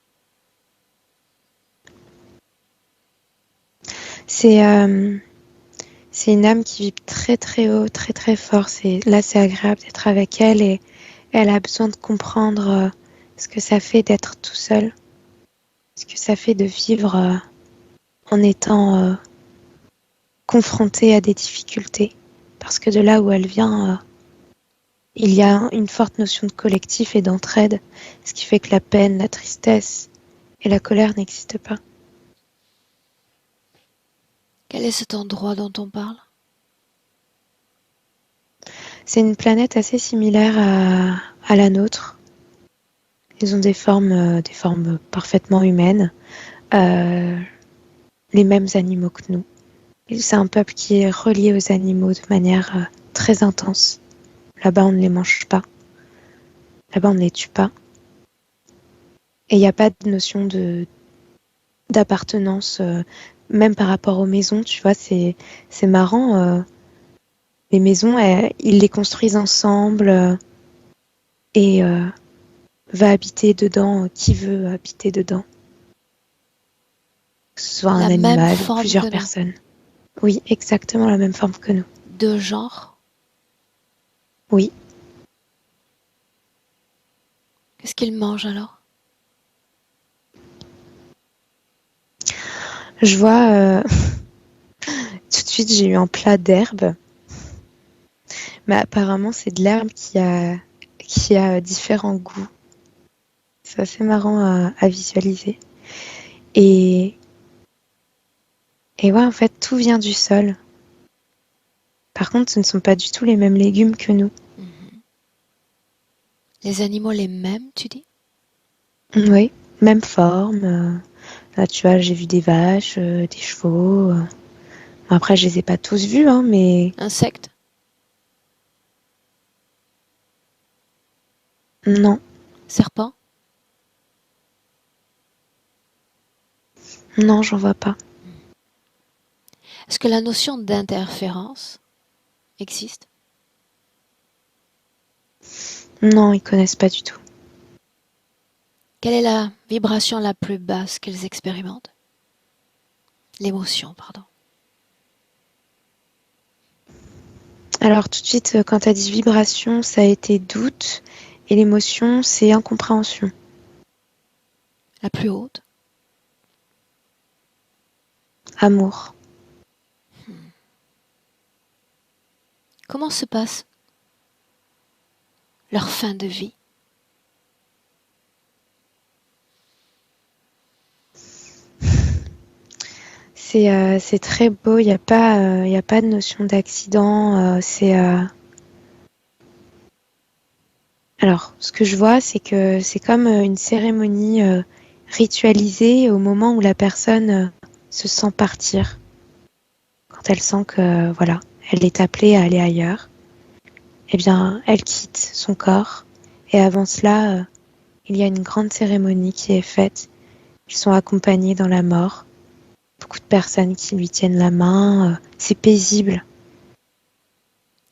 Speaker 3: C'est une âme qui vibre très très haut, très très fort. Là, c'est agréable d'être avec elle et elle a besoin de comprendre ce que ça fait d'être tout seul, ce que ça fait de vivre en étant confrontée à des difficultés. Parce que de là où elle vient, il y a une forte notion de collectif et d'entraide, ce qui fait que la peine, la tristesse et la colère n'existent pas.
Speaker 1: Quel est cet endroit dont on parle?
Speaker 3: C'est une planète assez similaire à la nôtre. Ils ont des formes parfaitement humaines. les mêmes animaux que nous. Et c'est un peuple qui est relié aux animaux de manière très intense. Là-bas, on ne les mange pas. Là-bas, on ne les tue pas. Et il n'y a pas de notion d'appartenance, même par rapport aux maisons, tu vois, c'est marrant. Les maisons, ils les construisent ensemble et va habiter dedans qui veut habiter dedans. Que ce soit un
Speaker 1: La même
Speaker 3: animal ou
Speaker 1: forme que
Speaker 3: plusieurs
Speaker 1: nous.
Speaker 3: personnes. Oui, exactement la même forme que nous.
Speaker 1: De genre.
Speaker 3: Oui.
Speaker 1: Qu'est-ce qu'ils mangent alors?
Speaker 3: Je vois, tout de suite, j'ai eu un plat d'herbe. Mais apparemment, c'est de l'herbe qui a différents goûts. C'est assez marrant à visualiser. Et, et ouais, en fait, tout vient du sol. Par contre, ce ne sont pas du tout les mêmes légumes que nous.
Speaker 1: Les animaux les mêmes, tu dis?
Speaker 3: Oui, même forme. Là, tu vois, j'ai vu des vaches, des chevaux. Bon, après, je les ai pas tous vus, hein, mais
Speaker 1: Insectes?
Speaker 3: non,
Speaker 1: Serpents?
Speaker 3: non, j'en vois pas.
Speaker 1: Est-ce que la notion d'interférence existe?
Speaker 3: Non, ils connaissent pas du tout.
Speaker 1: Quelle est la vibration la plus basse qu'ils expérimentent? L'émotion, pardon.
Speaker 3: Alors, tout de suite, quand tu as dit vibration, ça a été doute. Et l'émotion, c'est incompréhension.
Speaker 1: La plus haute?
Speaker 3: Amour.
Speaker 1: Comment se passe leur fin de vie?
Speaker 3: C'est très beau. Il y a pas de notion d'accident. Alors, ce que je vois, c'est que c'est comme une cérémonie ritualisée au moment où la personne se sent partir. Quand elle sent que, voilà, elle est appelée à aller ailleurs, eh bien, elle quitte son corps. Et avant cela, il y a une grande cérémonie qui est faite. Ils sont accompagnés dans la mort. Beaucoup de personnes qui lui tiennent la main. C'est paisible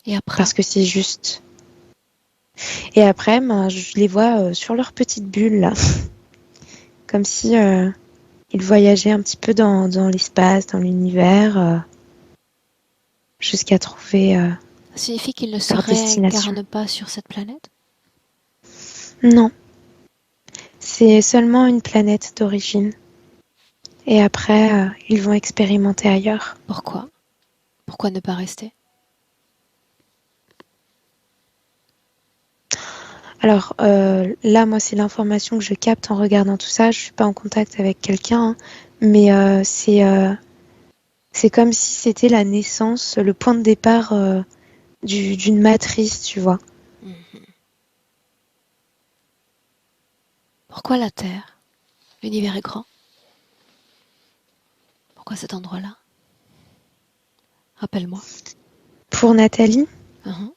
Speaker 1: Et après?
Speaker 3: parce que c'est juste. Et après, ben, je les vois sur leur petite bulle, là, comme si ils voyageaient un petit peu dans l'espace, dans l'univers, jusqu'à trouver
Speaker 1: Ça signifie qu'ils ne se
Speaker 3: leur destination.
Speaker 1: réincarnent pas sur cette planète?
Speaker 3: Non, c'est seulement une planète d'origine. Et après, ils vont expérimenter ailleurs.
Speaker 1: Pourquoi? Pourquoi ne pas rester?
Speaker 3: Alors là, moi, c'est l'information que je capte en regardant tout ça. Je suis pas en contact avec quelqu'un, hein, mais c'est comme si c'était la naissance, le point de départ d'une matrice, tu vois.
Speaker 1: Pourquoi la Terre? L'univers est grand. Pourquoi cet endroit-là? Rappelle-moi.
Speaker 3: Pour Nathalie,
Speaker 1: Mhm.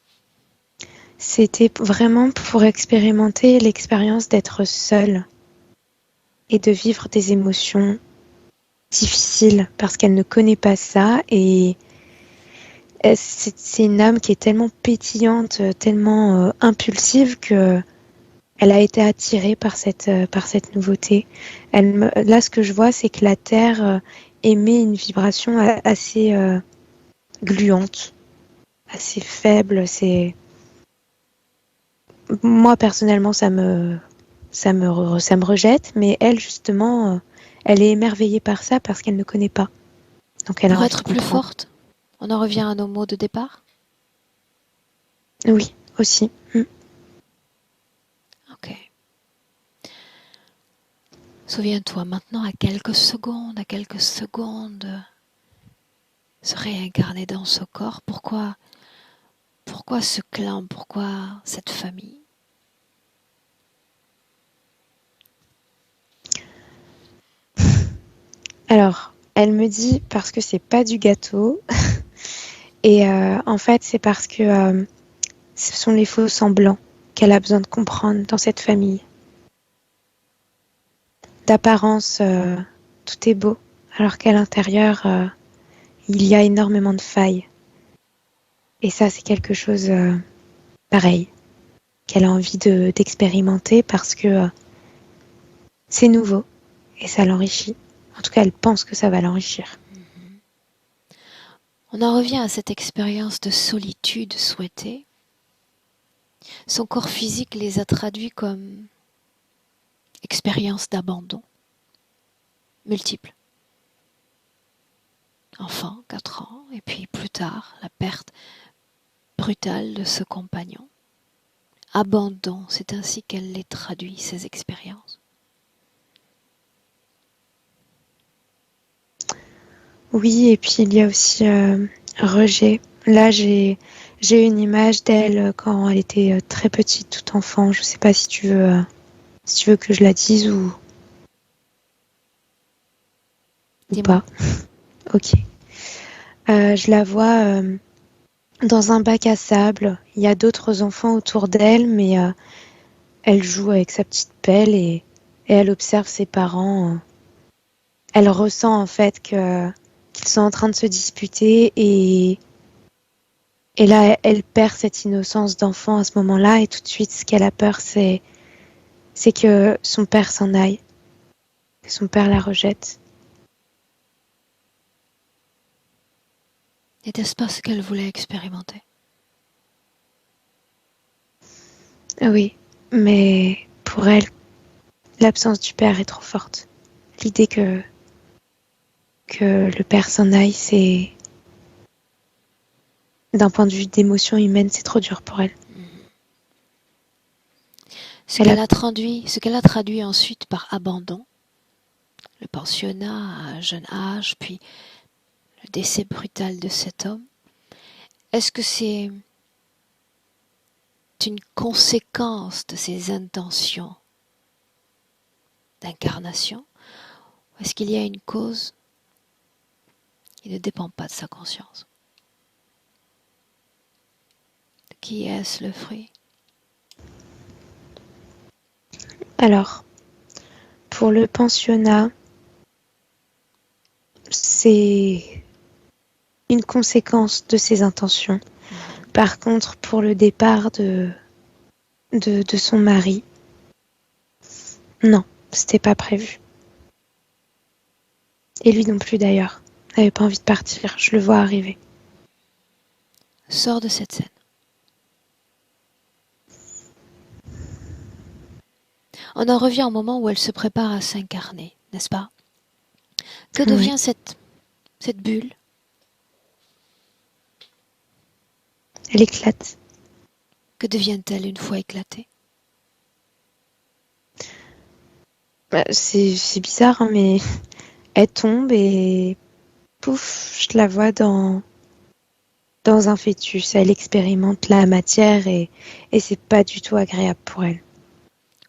Speaker 3: c'était vraiment pour expérimenter l'expérience d'être seule et de vivre des émotions difficiles parce qu'elle ne connaît pas ça et c'est une âme qui est tellement pétillante, tellement impulsive que elle a été attirée par cette nouveauté. Là, ce que je vois, c'est que la Terre émet une vibration assez gluante, assez faible. Moi, personnellement, ça me rejette, mais elle, justement, elle est émerveillée par ça parce qu'elle ne connaît pas. Donc, elle a
Speaker 1: Pour
Speaker 3: envie de
Speaker 1: être plus
Speaker 3: comprendre.
Speaker 1: forte, on en revient à nos mots de départ?
Speaker 3: Oui, aussi. Mm.
Speaker 1: Ok. Souviens-toi maintenant à quelques secondes, se réincarner dans ce corps. Pourquoi ce clan? Pourquoi cette famille?
Speaker 3: Alors, Elle me dit parce que c'est pas du gâteau. Et en fait, c'est parce que ce sont les faux semblants qu'elle a besoin de comprendre dans cette famille. D'apparence, tout est beau, alors qu'à l'intérieur, il y a énormément de failles. Et ça, c'est quelque chose pareil, qu'elle a envie d'expérimenter parce que c'est nouveau et ça l'enrichit. En tout cas, elle pense que ça va l'enrichir.
Speaker 1: On en revient à cette expérience de solitude souhaitée. Son corps physique les a traduits comme expérience d'abandon, multiple. Enfant, 4 ans, et puis plus tard, la perte brutale de ce compagnon. Abandon, c'est ainsi qu'elle les traduit, ces expériences.
Speaker 3: Oui, et puis il y a aussi rejet. Là, j'ai une image d'elle quand elle était très petite, tout enfant. Je sais pas si tu veux que je la dise ou
Speaker 1: Dis-moi.
Speaker 3: pas. Ok. Je la vois dans un bac à sable. Il y a d'autres enfants autour d'elle, mais elle joue avec sa petite pelle et elle observe ses parents. Elle ressent en fait qu'ils sont en train de se disputer et là, elle perd cette innocence d'enfant à ce moment-là et tout de suite, ce qu'elle a peur, c'est que son père s'en aille, que son père la rejette.
Speaker 1: N'était-ce pas ce qu'elle voulait expérimenter?
Speaker 3: Ah oui, mais pour elle, l'absence du père est trop forte. L'idée que le père s'en aille, c'est d'un point de vue d'émotion humaine, c'est trop dur pour elle.
Speaker 1: Ce qu'elle a traduit ensuite par abandon, le pensionnat à un jeune âge, puis le décès brutal de cet homme, est-ce que c'est une conséquence de ses intentions d'incarnation, ou est-ce qu'il y a une cause qui ne dépend pas de sa conscience? De qui est-ce le fruit?
Speaker 3: Alors, pour le pensionnat, c'est une conséquence de ses intentions. Par contre, pour le départ de son mari, non, c'était pas prévu. Et lui non plus d'ailleurs. Il n'avait pas envie de partir, je le vois arriver.
Speaker 1: Sors de cette scène. On en revient au moment où elle se prépare à s'incarner, n'est-ce pas? Que devient
Speaker 3: Oui.
Speaker 1: cette bulle?
Speaker 3: Elle éclate.
Speaker 1: Que devient-elle une fois éclatée?
Speaker 3: C'est bizarre, hein, mais elle tombe et pouf, je la vois dans un fœtus. Elle expérimente la matière et c'est pas du tout agréable pour elle.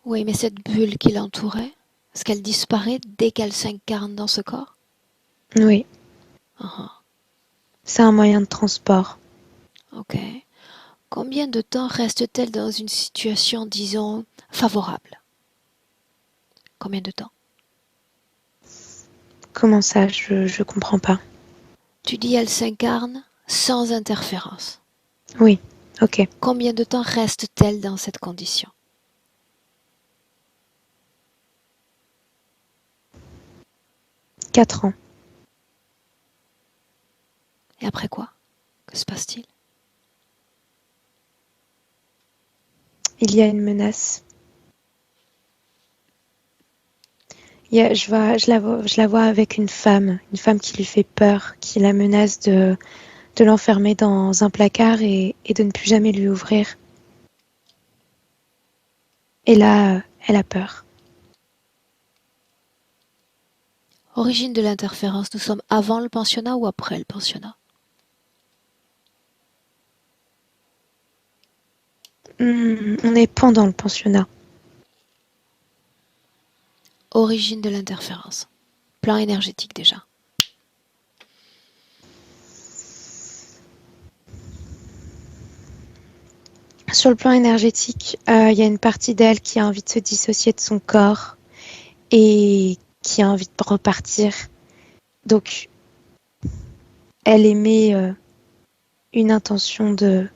Speaker 1: Oui, mais cette bulle qui l'entourait, est-ce qu'elle disparaît dès qu'elle s'incarne dans ce corps?
Speaker 3: Oui,
Speaker 1: Ah,
Speaker 3: c'est un moyen de transport.
Speaker 1: ok. Combien de temps reste-t-elle dans une situation, disons, favorable? Combien de temps?
Speaker 3: Comment ça, je comprends pas.
Speaker 1: Tu dis elle s'incarne sans interférence.
Speaker 3: Oui, ok.
Speaker 1: Combien de temps reste-t-elle dans cette condition?
Speaker 3: 4 ans.
Speaker 1: Et après quoi? Que se passe-t-il?
Speaker 3: Il y a une menace. Je la vois avec une femme qui lui fait peur, qui la menace de l'enfermer dans un placard et de ne plus jamais lui ouvrir. Et là, elle a peur.
Speaker 1: Origine de l'interférence, nous sommes avant le pensionnat ou après le pensionnat?
Speaker 3: On est pendant le pensionnat.
Speaker 1: Origine de l'interférence. Plan énergétique déjà.
Speaker 3: Sur le plan énergétique, il y a une partie d'elle qui a envie de se dissocier de son corps et qui a envie de repartir. Donc, elle émet une intention de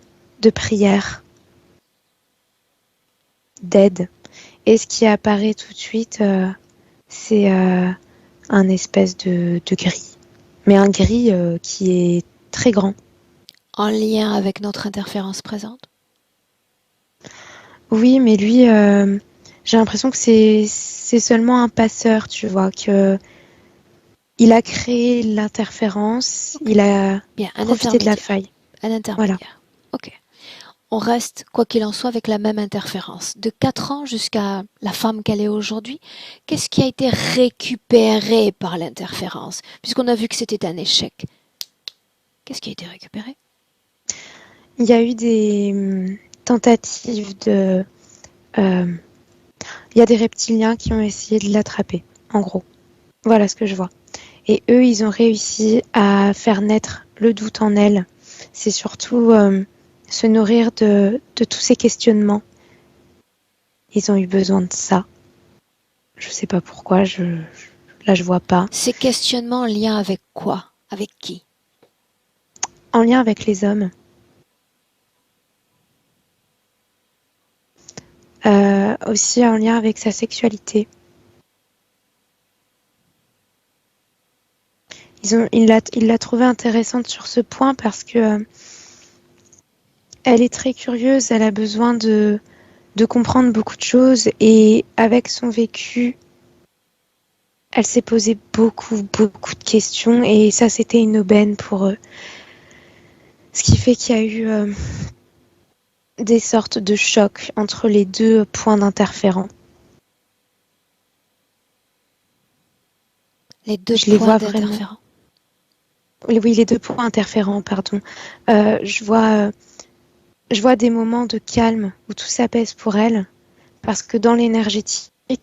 Speaker 3: prière, d'aide. Et ce qui apparaît tout de suite, c'est un espèce de gris. Mais un gris qui est très grand.
Speaker 1: En lien avec notre interférence présente?
Speaker 3: Oui, mais lui, j'ai l'impression que c'est seulement un passeur, tu vois, que il a créé l'interférence, il a
Speaker 1: Bien, un
Speaker 3: profité de la
Speaker 1: intermédiaire.
Speaker 3: faille.
Speaker 1: Un
Speaker 3: Voilà.
Speaker 1: intermédiaire. Ok. On reste, quoi qu'il en soit, avec la même interférence. De 4 ans jusqu'à la femme qu'elle est aujourd'hui, qu'est-ce qui a été récupéré par l'interférence? Puisqu'on a vu que c'était un échec. Qu'est-ce qui a été récupéré?
Speaker 3: Il y a eu des tentatives de... euh, il y a des reptiliens qui ont essayé de l'attraper, en gros. Voilà ce que je vois. Et eux, ils ont réussi à faire naître le doute en elle. C'est surtout se nourrir de tous ces questionnements. Ils ont eu besoin de ça. Je sais pas pourquoi, là je vois pas.
Speaker 1: Ces questionnements en lien avec quoi? Avec qui?
Speaker 3: En lien avec les hommes. Aussi en lien avec sa sexualité. Il l'a trouvée intéressante sur ce point parce que elle est très curieuse, elle a besoin de comprendre beaucoup de choses et avec son vécu, elle s'est posé beaucoup, beaucoup de questions et ça, c'était une aubaine pour eux. Ce qui fait qu'il y a eu des sortes de chocs entre les deux points d'interférents.
Speaker 1: Les deux
Speaker 3: Je les
Speaker 1: points
Speaker 3: vois vraiment.
Speaker 1: d'interférence.
Speaker 3: Oui, les deux points interférents, pardon. Je vois des moments de calme où tout s'apaise pour elle, parce que dans l'énergétique, elle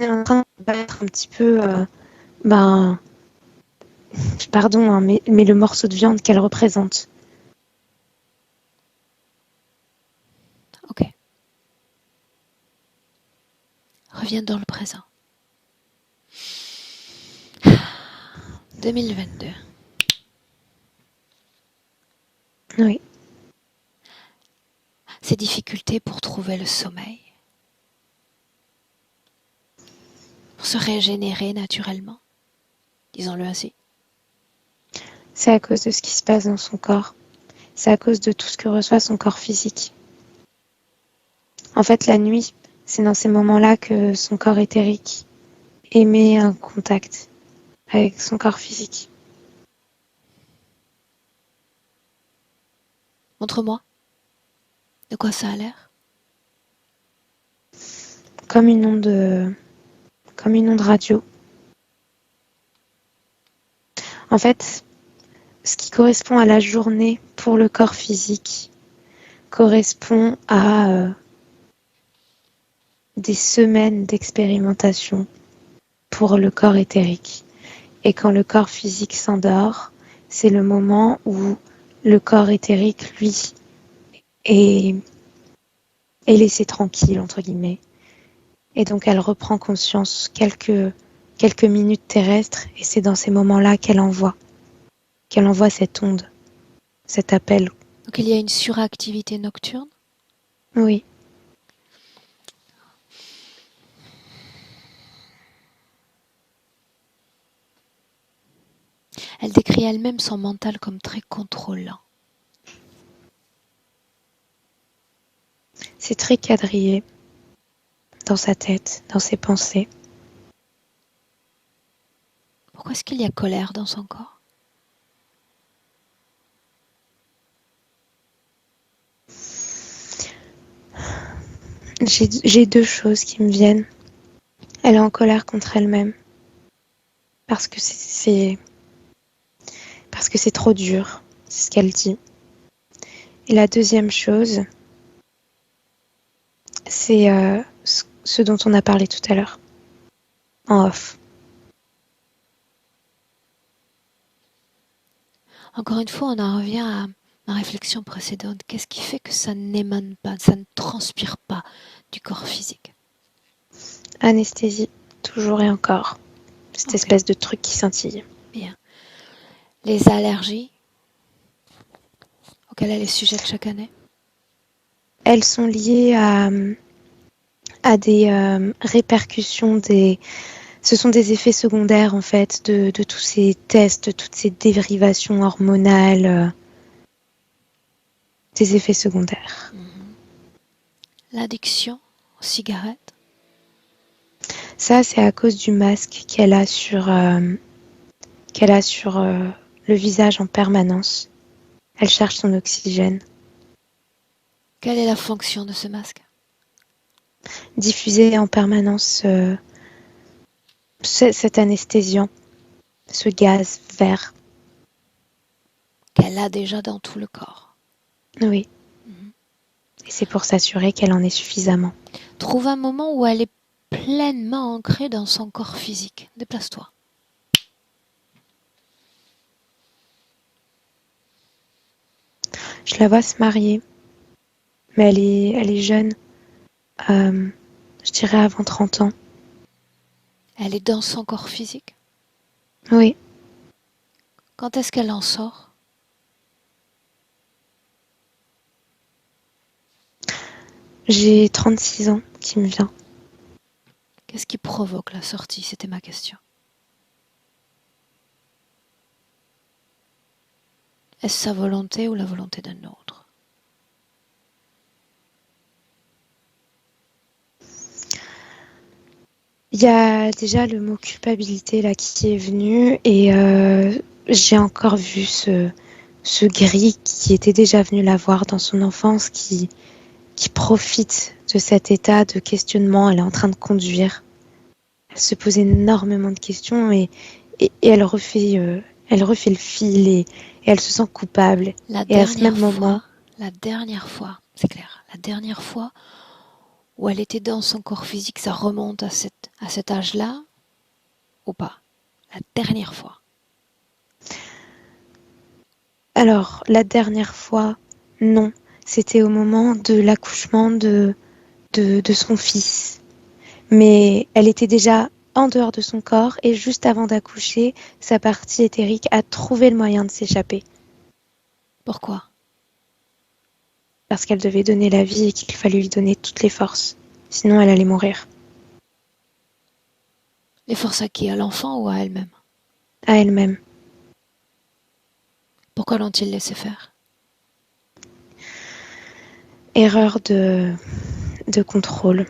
Speaker 3: est en train de battre un petit peu, ben, pardon, hein, mais le morceau de viande qu'elle représente.
Speaker 1: Ok. Reviens dans le présent. 2022.
Speaker 3: Oui.
Speaker 1: Ces difficultés pour trouver le sommeil. Pour se régénérer naturellement. Disons-le ainsi.
Speaker 3: C'est à cause de ce qui se passe dans son corps. C'est à cause de tout ce que reçoit son corps physique. En fait, la nuit, c'est dans ces moments-là que son corps éthérique émet un contact avec son corps physique.
Speaker 1: Montre-moi. De quoi ça a l'air?
Speaker 3: Comme une onde, comme une onde radio. En fait, ce qui correspond à la journée pour le corps physique correspond à des semaines d'expérimentation pour le corps éthérique. Et quand le corps physique s'endort, c'est le moment où le corps éthérique, lui, est, est laissé tranquille, entre guillemets. Et donc elle reprend conscience quelques minutes terrestres et c'est dans ces moments-là qu'elle envoie cette onde, cet appel.
Speaker 1: Donc il y a une suractivité nocturne.
Speaker 3: Oui,
Speaker 1: Elle décrit elle-même son mental comme très contrôlant.
Speaker 3: c'est très quadrillé dans sa tête, dans ses pensées.
Speaker 1: Pourquoi est-ce qu'il y a colère dans son corps?
Speaker 3: J'ai deux choses qui me viennent. Elle est en colère contre elle-même parce que parce que c'est trop dur, c'est ce qu'elle dit. Et la deuxième chose, c'est ce dont on a parlé tout à l'heure, en off.
Speaker 1: Encore une fois, on en revient à ma réflexion précédente, qu'est-ce qui fait que ça n'émane pas, ça ne transpire pas du corps physique?
Speaker 3: Anesthésie, toujours et encore. Cette
Speaker 1: Ok,
Speaker 3: espèce de truc qui scintille.
Speaker 1: bien. Les allergies auxquelles elle est sujette chaque année?
Speaker 3: Elles sont liées à des répercussions ce sont des effets secondaires en fait de tous ces tests, de toutes ces dérivations hormonales, des effets secondaires.
Speaker 1: L'addiction aux cigarettes?
Speaker 3: Ça, c'est à cause du masque qu'elle a sur le visage en permanence. Elle cherche son oxygène.
Speaker 1: Quelle est la fonction de ce masque?
Speaker 3: Diffuser en permanence cet anesthésiant, ce gaz vert.
Speaker 1: Qu'elle a déjà dans tout le corps.
Speaker 3: Oui.
Speaker 1: Mhm.
Speaker 3: Et c'est pour s'assurer qu'elle en ait suffisamment.
Speaker 1: Trouve un moment où elle est pleinement ancrée dans son corps physique. Déplace-toi.
Speaker 3: Je la vois se marier, mais elle est jeune. Je dirais avant 30 ans.
Speaker 1: Elle est dans son corps physique.
Speaker 3: Oui.
Speaker 1: Quand est-ce qu'elle en sort?
Speaker 3: J'ai 36 ans qui me vient.
Speaker 1: Qu'est-ce qui provoque la sortie? C'était ma question. Est-ce sa volonté ou la volonté d'un autre?
Speaker 3: Il y a déjà le mot culpabilité là qui est venu et j'ai encore vu ce gris qui était déjà venu la voir dans son enfance qui profite de cet état de questionnement. Elle est en train de conduire. Elle se pose énormément de questions et elle refait le fil et elle se sent coupable.
Speaker 1: La
Speaker 3: Et à ce même
Speaker 1: dernière
Speaker 3: moment,
Speaker 1: fois, c'est clair, la dernière fois où elle était dans son corps physique, ça remonte à cet âge-là ou pas? La dernière fois.
Speaker 3: alors la dernière fois, non, c'était au moment de l'accouchement de son fils. Mais elle était déjà en dehors de son corps et juste avant d'accoucher, sa partie éthérique a trouvé le moyen de s'échapper
Speaker 1: Pourquoi?
Speaker 3: parce qu'elle devait donner la vie et qu'il fallait lui donner toutes les forces. Sinon, elle allait mourir.
Speaker 1: Les forces à qui? À l'enfant ou à elle-même?
Speaker 3: À elle-même.
Speaker 1: Pourquoi l'ont-ils laissé faire?
Speaker 3: Erreur de contrôle.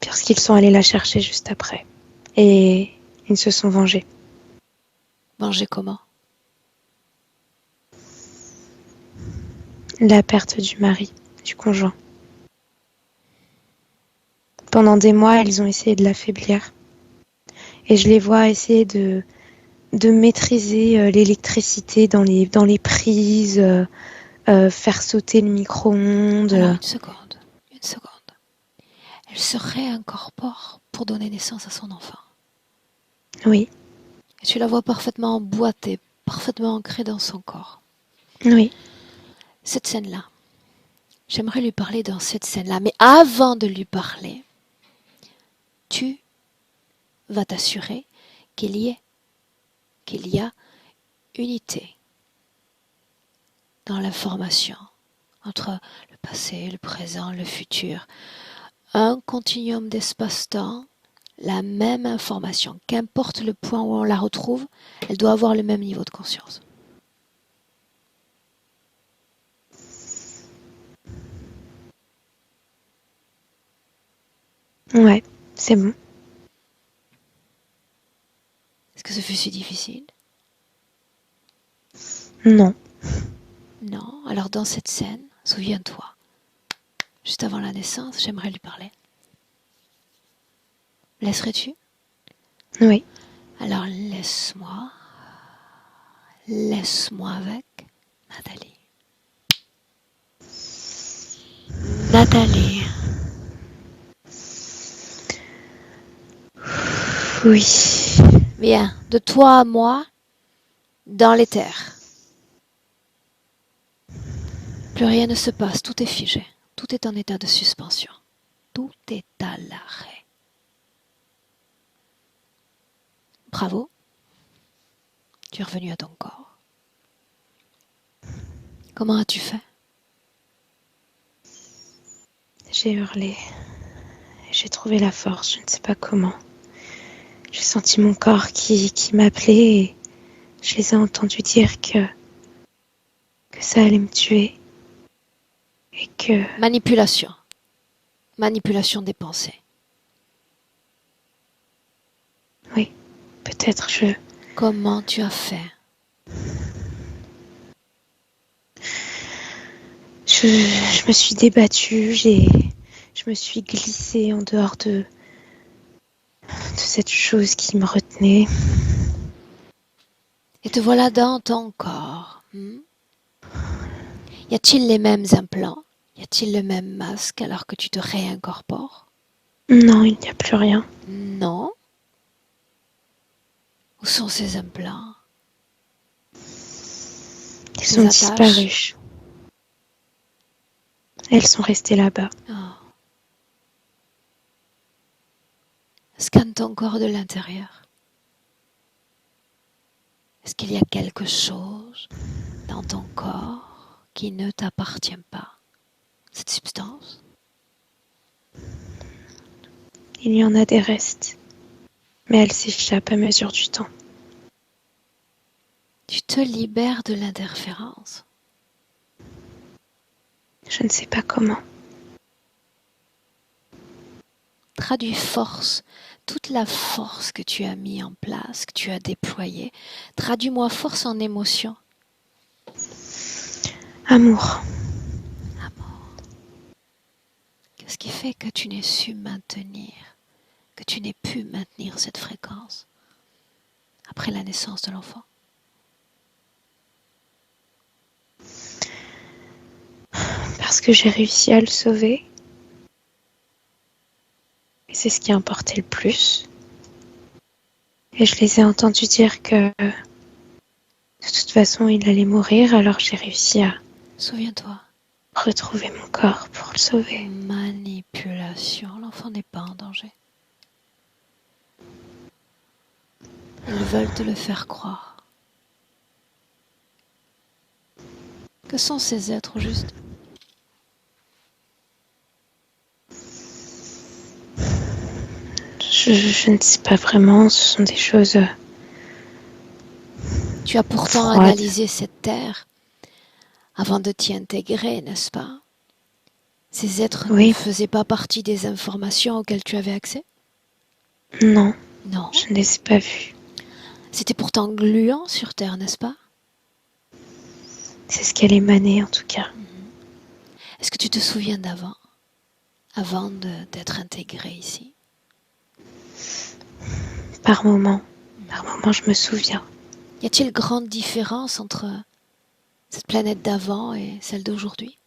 Speaker 3: Parce qu'ils sont allés la chercher juste après. Et ils se sont vengés.
Speaker 1: Manger comment?
Speaker 3: La perte du mari, du conjoint. Pendant des mois, ils ont essayé de l'affaiblir. Et je les vois essayer de maîtriser l'électricité dans les prises, faire sauter le micro-ondes.
Speaker 1: Alors, une seconde. Une seconde. Elle se réincorpore pour donner naissance à son enfant.
Speaker 3: Oui,
Speaker 1: Et tu la vois parfaitement emboîtée, parfaitement ancrée dans son corps.
Speaker 3: oui.
Speaker 1: Cette scène-là, j'aimerais lui parler dans cette scène-là. Mais avant de lui parler, tu vas t'assurer qu'il y a unité dans l'information entre le passé, le présent, le futur. Un continuum d'espace-temps, la même information. Qu'importe le point où on la retrouve, elle doit avoir le même niveau de conscience.
Speaker 3: Ouais, c'est bon.
Speaker 1: Est-ce que ce fut si difficile?
Speaker 3: Non.
Speaker 1: Non. Alors dans cette scène, souviens-toi, juste avant la naissance, j'aimerais lui parler. Laisserais-tu?
Speaker 3: Oui.
Speaker 1: Alors laisse-moi avec Nathalie. Nathalie,
Speaker 3: Oui.
Speaker 1: viens, de toi à moi, dans l'éther. Plus rien ne se passe, tout est figé, tout est en état de suspension, tout est à l'arrêt. Bravo, tu es revenu à ton corps. Comment as-tu fait?
Speaker 3: J'ai hurlé. J'ai trouvé la force, je ne sais pas comment. J'ai senti mon corps qui m'appelait et je les ai entendus dire que ça allait me tuer et que
Speaker 1: Manipulation. Manipulation des pensées.
Speaker 3: oui, peut-être
Speaker 1: Comment tu as fait?
Speaker 3: je me suis débattue, je me suis glissée en dehors de cette chose qui me retenait.
Speaker 1: Et te voilà dans ton corps. Y a-t-il les mêmes implants? Y a-t-il le même masque alors que tu te réincorpores?
Speaker 3: Non, il n'y a plus rien.
Speaker 1: Non. Où sont ces implants?
Speaker 3: Ils
Speaker 1: Ces
Speaker 3: sont
Speaker 1: attaches?
Speaker 3: disparus. Elles sont restées là-bas.
Speaker 1: Oh. Scanne ton corps de l'intérieur. Est-ce qu'il y a quelque chose dans ton corps qui ne t'appartient pas? Cette substance?
Speaker 3: Il y en a des restes, mais elles s'échappent à mesure du temps.
Speaker 1: Tu te libères de l'interférence.
Speaker 3: Je ne sais pas comment.
Speaker 1: Traduis force, toute la force que tu as mis en place, que tu as déployée. Traduis-moi force en émotion.
Speaker 3: Amour.
Speaker 1: Amour. Qu'est-ce qui fait que tu n'aies su maintenir, que tu n'aies pu maintenir cette fréquence après la naissance de l'enfant?
Speaker 3: Parce que j'ai réussi à le sauver. Et c'est ce qui importait le plus. Et je les ai entendus dire que de toute façon il allait mourir, alors j'ai réussi à
Speaker 1: Souviens-toi.
Speaker 3: retrouver mon corps pour le sauver.
Speaker 1: Manipulation. L'enfant n'est pas en danger. Ils veulent te le faire croire. Que sont ces êtres au juste?
Speaker 3: Je ne sais pas vraiment, ce sont des choses
Speaker 1: Tu as pourtant
Speaker 3: froides.
Speaker 1: analysé cette terre avant de t'y intégrer, n'est-ce pas? Ces êtres ne
Speaker 3: Oui,
Speaker 1: faisaient pas partie des informations auxquelles tu avais accès?
Speaker 3: non,
Speaker 1: Non.
Speaker 3: je ne les ai pas vus.
Speaker 1: C'était pourtant gluant sur terre, n'est-ce pas?
Speaker 3: C'est ce qu'elle émanait en tout cas.
Speaker 1: Est-ce que tu te souviens d'avant, avant d'être intégré ici?
Speaker 3: Par moments, je me souviens.
Speaker 1: Y a-t-il grande différence entre cette planète d'avant et celle d'aujourd'hui?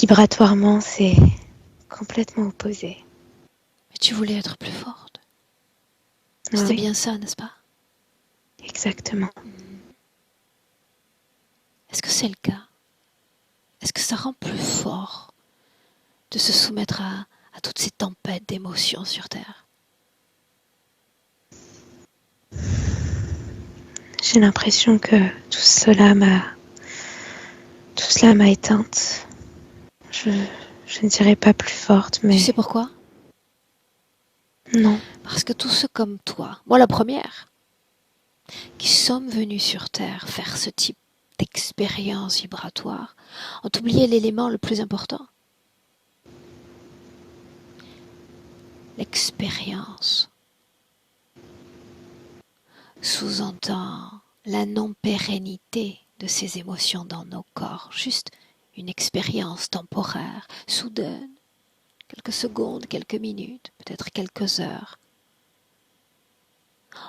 Speaker 3: Vibratoirement, c'est complètement opposé.
Speaker 1: Mais tu voulais être plus forte. C'était
Speaker 3: Oui,
Speaker 1: bien ça, n'est-ce pas?
Speaker 3: exactement.
Speaker 1: Est-ce que c'est le cas? Est-ce que ça rend plus fort de se soumettre à toutes ces tempêtes d'émotions sur Terre?
Speaker 3: J'ai l'impression que tout cela m'a éteinte. Je ne dirais pas plus forte, mais
Speaker 1: Tu sais pourquoi?
Speaker 3: non.
Speaker 1: Parce que tous ceux comme toi, moi la première, qui sommes venus sur Terre faire ce type d'expérience vibratoire, ont oublié l'élément le plus important. L'expérience sous-entend la non-pérennité de ces émotions dans nos corps, juste une expérience temporaire, soudaine, quelques secondes, quelques minutes, peut-être quelques heures.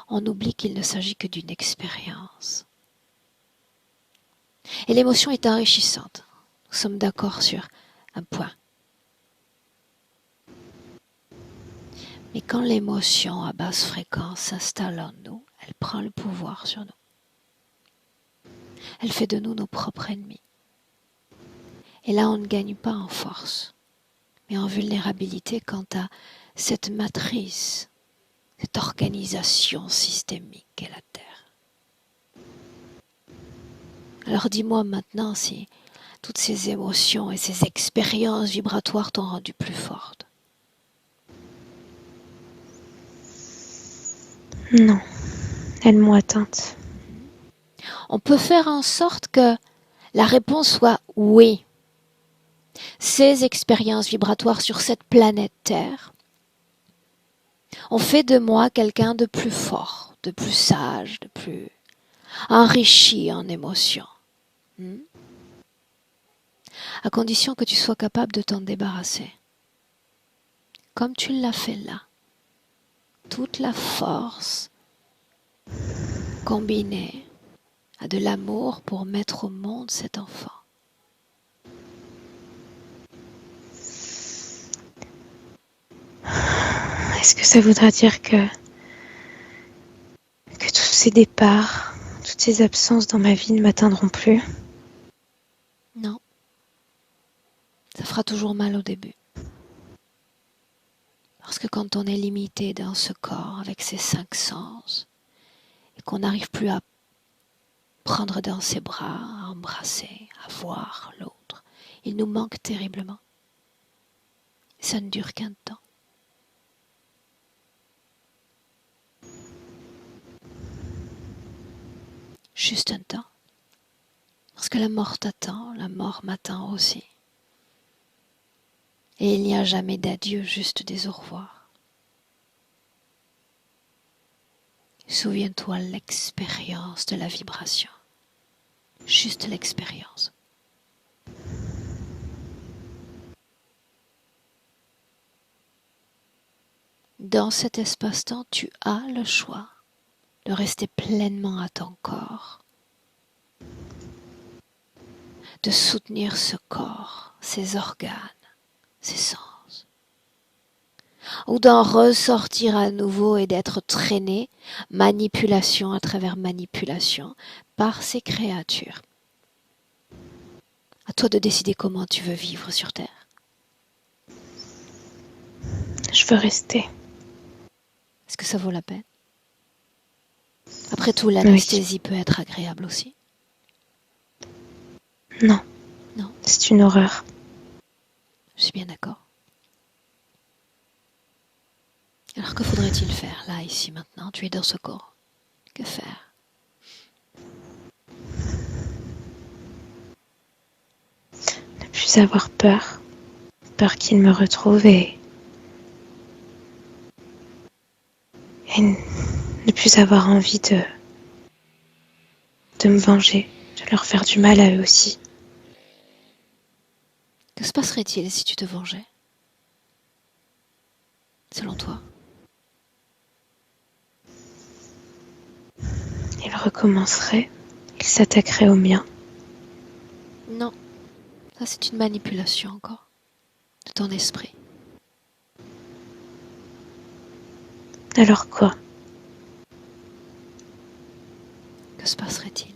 Speaker 1: On oublie qu'il ne s'agit que d'une expérience. Et l'émotion est enrichissante. Nous sommes d'accord sur un point. Mais quand l'émotion à basse fréquence s'installe en nous, elle prend le pouvoir sur nous. elle fait de nous nos propres ennemis. Et là, on ne gagne pas en force, mais en vulnérabilité quant à cette matrice, cette organisation systémique qu'est la Terre. Alors dis-moi maintenant si toutes ces émotions et ces expériences vibratoires t'ont rendue plus forte.
Speaker 3: Non, elles m'ont atteinte.
Speaker 1: On peut faire en sorte que la réponse soit oui. Ces expériences vibratoires sur cette planète Terre ont fait de moi quelqu'un de plus fort, de plus sage, de plus enrichi en émotions. À condition que tu sois capable de t'en débarrasser. Comme tu l'as fait là. Toute la force combinée à de l'amour pour mettre au monde cet enfant.
Speaker 3: Est-ce que ça voudra dire que tous ces départs, toutes ces absences dans ma vie ne m'atteindront plus?
Speaker 1: Non. Ça fera toujours mal au début. Parce que quand on est limité dans ce corps avec ses 5 sens et qu'on n'arrive plus à prendre dans ses bras, à embrasser, à voir l'autre, il nous manque terriblement. Et ça ne dure qu'un temps. Juste un temps. Parce que la mort t'attend, la mort m'attend aussi. Et il n'y a jamais d'adieu, juste des au revoir. Souviens-toi l'expérience de la vibration. Juste l'expérience. Dans cet espace-temps, tu as le choix de rester pleinement à ton corps, de soutenir ce corps, ses organes, ses sens, ou d'en ressortir à nouveau et d'être traîné, manipulation à travers manipulation, par ces créatures. À toi de décider comment tu veux vivre sur Terre.
Speaker 3: Je veux rester.
Speaker 1: Est-ce que ça vaut la peine? Après tout, l'anesthésie peut être agréable aussi.
Speaker 3: Non.
Speaker 1: Non.
Speaker 3: C'est une horreur.
Speaker 1: Je suis bien d'accord. Alors que faudrait-il faire, là, ici, maintenant? Tu es dans ce corps. Que faire?
Speaker 3: Ne plus avoir peur. Peur qu'il me retrouve et ne plus avoir envie de me venger, de leur faire du mal à eux aussi.
Speaker 1: Que se passerait-il si tu te vengeais? Selon toi?
Speaker 3: Ils recommenceraient, ils s'attaqueraient aux miens.
Speaker 1: Non. Ça, c'est une manipulation encore. De ton esprit.
Speaker 3: Alors quoi?
Speaker 1: Que se passerait-il?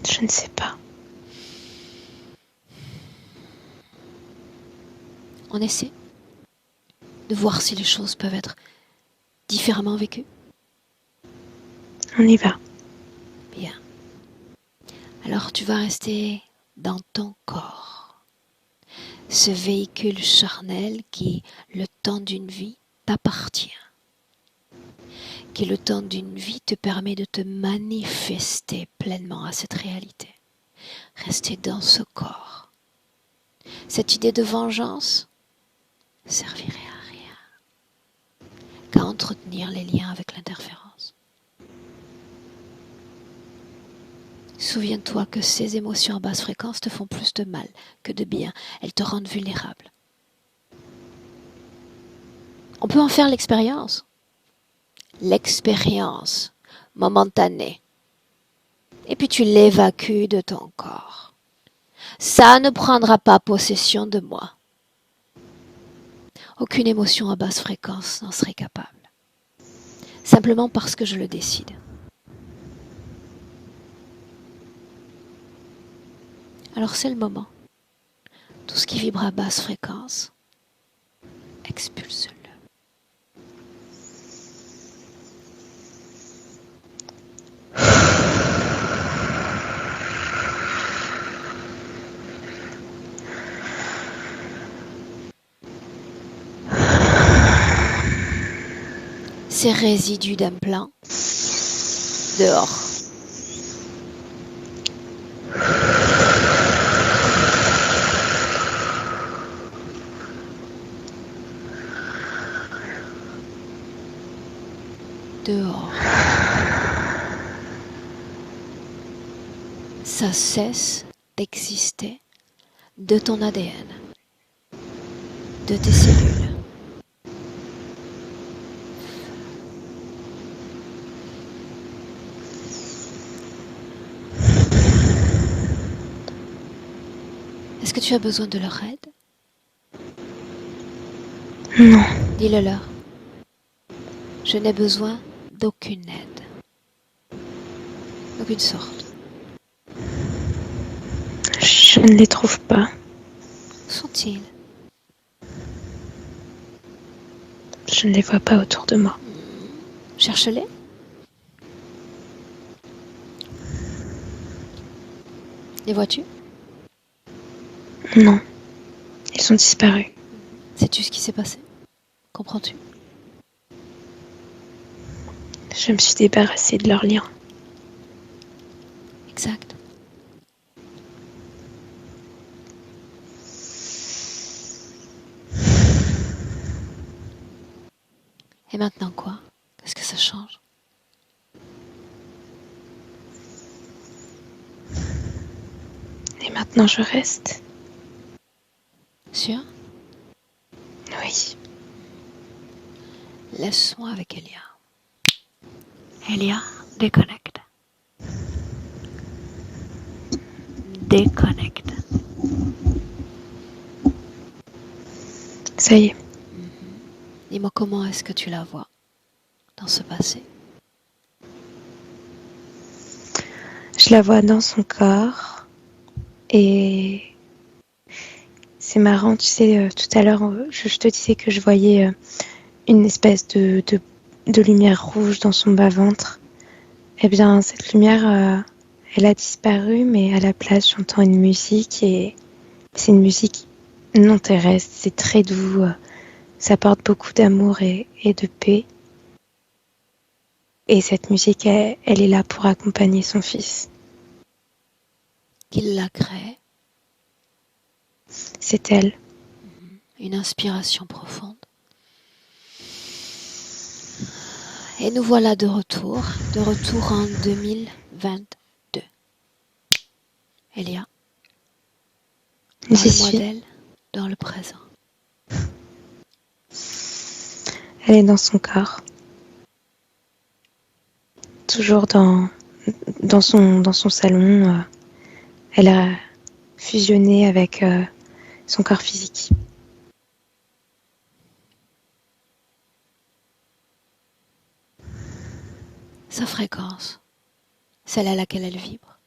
Speaker 3: Je ne sais pas.
Speaker 1: On essaie de voir si les choses peuvent être différemment vécues.
Speaker 3: On y va.
Speaker 1: Bien. Alors tu vas rester dans ton corps. Ce véhicule charnel qui, le temps d'une vie, t'appartient. Qui, le temps d'une vie, te permet de te manifester pleinement à cette réalité. Rester dans ce corps. Cette idée de vengeance servirait à rien qu'à entretenir les liens avec l'interférence. Souviens-toi que ces émotions à basse fréquence te font plus de mal que de bien. Elles te rendent vulnérable. On peut en faire l'expérience. L'expérience momentanée. Et puis tu l'évacues de ton corps. Ça ne prendra pas possession de moi. Aucune émotion à basse fréquence n'en serait capable. simplement parce que je le décide. Alors c'est le moment. Tout ce qui vibre à basse fréquence, expulse-le. Ces résidus d'implant, dehors. Dehors. Ça cesse d'exister de ton ADN, de tes cellules. Est-ce que tu as besoin de leur aide?
Speaker 3: Non,
Speaker 1: Dis-le leur. Je n'ai besoin d'aucune aide. D'aucune sorte.
Speaker 3: je ne les trouve pas.
Speaker 1: Où sont-ils?
Speaker 3: Je ne les vois pas autour de moi.
Speaker 1: Cherche-les. Les vois-tu?
Speaker 3: Non, ils ont disparu.
Speaker 1: Sais-tu ce qui s'est passé? Comprends-tu?
Speaker 3: Je me suis débarrassée de leurs liens.
Speaker 1: Exact. Et maintenant quoi? Qu'est-ce que ça change?
Speaker 3: Et maintenant je reste.
Speaker 1: Sûr?
Speaker 3: Oui.
Speaker 1: Laisse-moi avec Elia. Elia, déconnecte. Déconnecte.
Speaker 3: Ça y est.
Speaker 1: Dis-moi comment est-ce que tu la vois dans ce passé?
Speaker 3: Je la vois dans son corps. Et c'est marrant, tu sais, tout à l'heure, je te disais que je voyais une espèce de lumière rouge dans son bas-ventre. Eh bien, cette lumière, elle a disparu, mais à la place, j'entends une musique et c'est une musique non terrestre, c'est très doux, ça porte beaucoup d'amour et de paix. Et cette musique, elle est là pour accompagner son fils.
Speaker 1: Qu'il l'a créée.
Speaker 3: C'est elle.
Speaker 1: Une inspiration profonde. Et nous voilà de retour en 2022. Elia,
Speaker 3: J'y
Speaker 1: parle-moi
Speaker 3: suis.
Speaker 1: d'elle dans le présent.
Speaker 3: Elle est dans son corps. Toujours dans son salon. Elle a fusionné avec son corps physique.
Speaker 1: Sa fréquence, celle à laquelle elle vibre.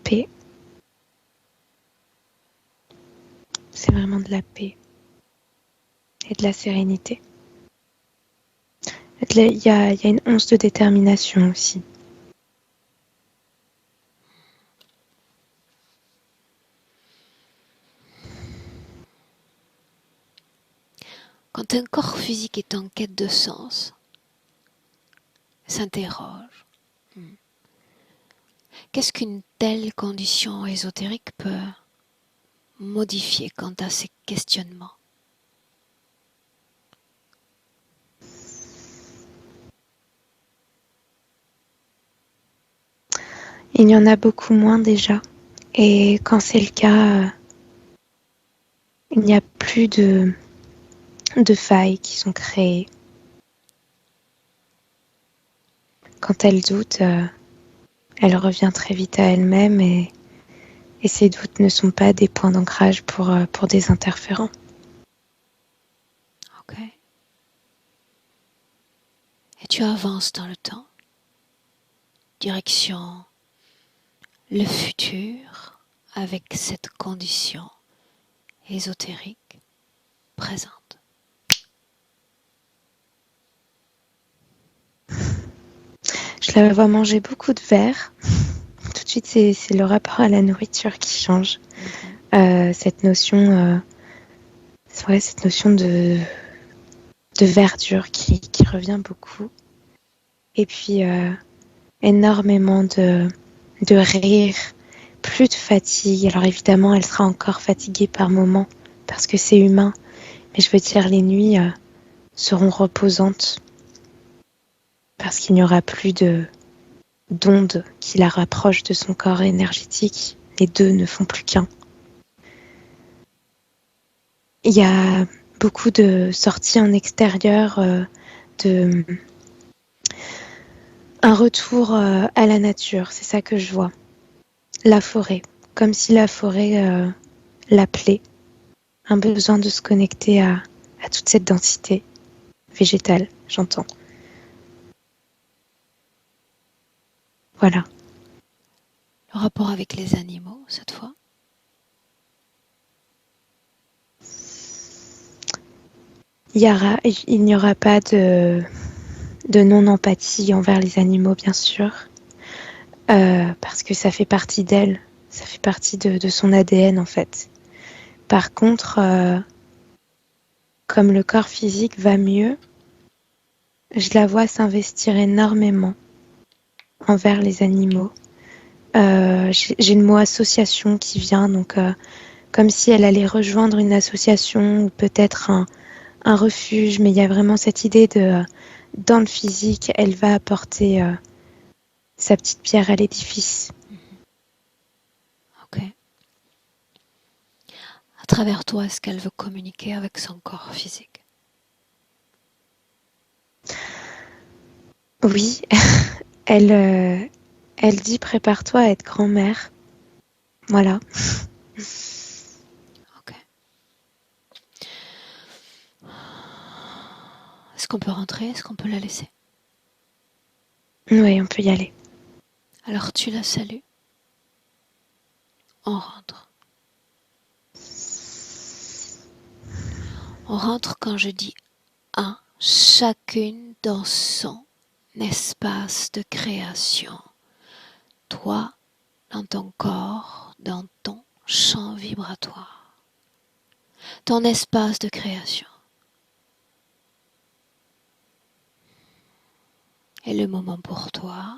Speaker 3: Paix. C'est vraiment de la paix et de la sérénité. Il y a une once de détermination aussi.
Speaker 1: Quand un corps physique est en quête de sens, s'interroge. Qu'est-ce qu'une telle condition ésotérique peut modifier quant à ces questionnements?
Speaker 3: Il y en a beaucoup moins déjà. Et quand c'est le cas, il n'y a plus de failles qui sont créées. Quand elle doute, elle revient très vite à elle-même et ses doutes ne sont pas des points d'ancrage pour des interférents.
Speaker 1: Et tu avances dans le temps, direction le futur, avec cette condition ésotérique présente.
Speaker 3: Je la vois manger beaucoup de verre. Tout de suite, c'est le rapport à la nourriture qui change. Cette notion, cette notion de verdure qui revient beaucoup. Et puis, énormément de rire, plus de fatigue. Alors évidemment, elle sera encore fatiguée par moments, parce que c'est humain. Mais je veux dire, les nuits seront reposantes, parce qu'il n'y aura plus d'ondes qui la rapprochent de son corps énergétique. Les deux ne font plus qu'un. Il y a beaucoup de sorties en extérieur, un retour à la nature, c'est ça que je vois. La forêt, comme si la forêt l'appelait. Un besoin de se connecter à toute cette densité végétale, j'entends. Voilà.
Speaker 1: Le rapport avec les animaux, cette fois.
Speaker 3: Il n'y aura pas de non-empathie envers les animaux, bien sûr, parce que ça fait partie d'elle, ça fait partie de son ADN en fait. Par contre, comme le corps physique va mieux, je la vois s'investir énormément envers les animaux. J'ai le mot association qui vient, donc comme si elle allait rejoindre une association ou peut-être un refuge, mais il y a vraiment cette idée de dans le physique, elle va apporter sa petite pierre à l'édifice.
Speaker 1: Ok. À travers toi, est-ce qu'elle veut communiquer avec son corps physique?
Speaker 3: Oui, elle dit prépare-toi à être grand-mère. Voilà.
Speaker 1: Ok. Est-ce qu'on peut rentrer? Est-ce qu'on peut la laisser?
Speaker 3: Oui, on peut y aller.
Speaker 1: Alors tu la salues. On rentre. On rentre quand je dis un, chacune dans son espace de création. Toi, dans ton corps, dans ton champ vibratoire. Ton espace de création. Et le moment pour toi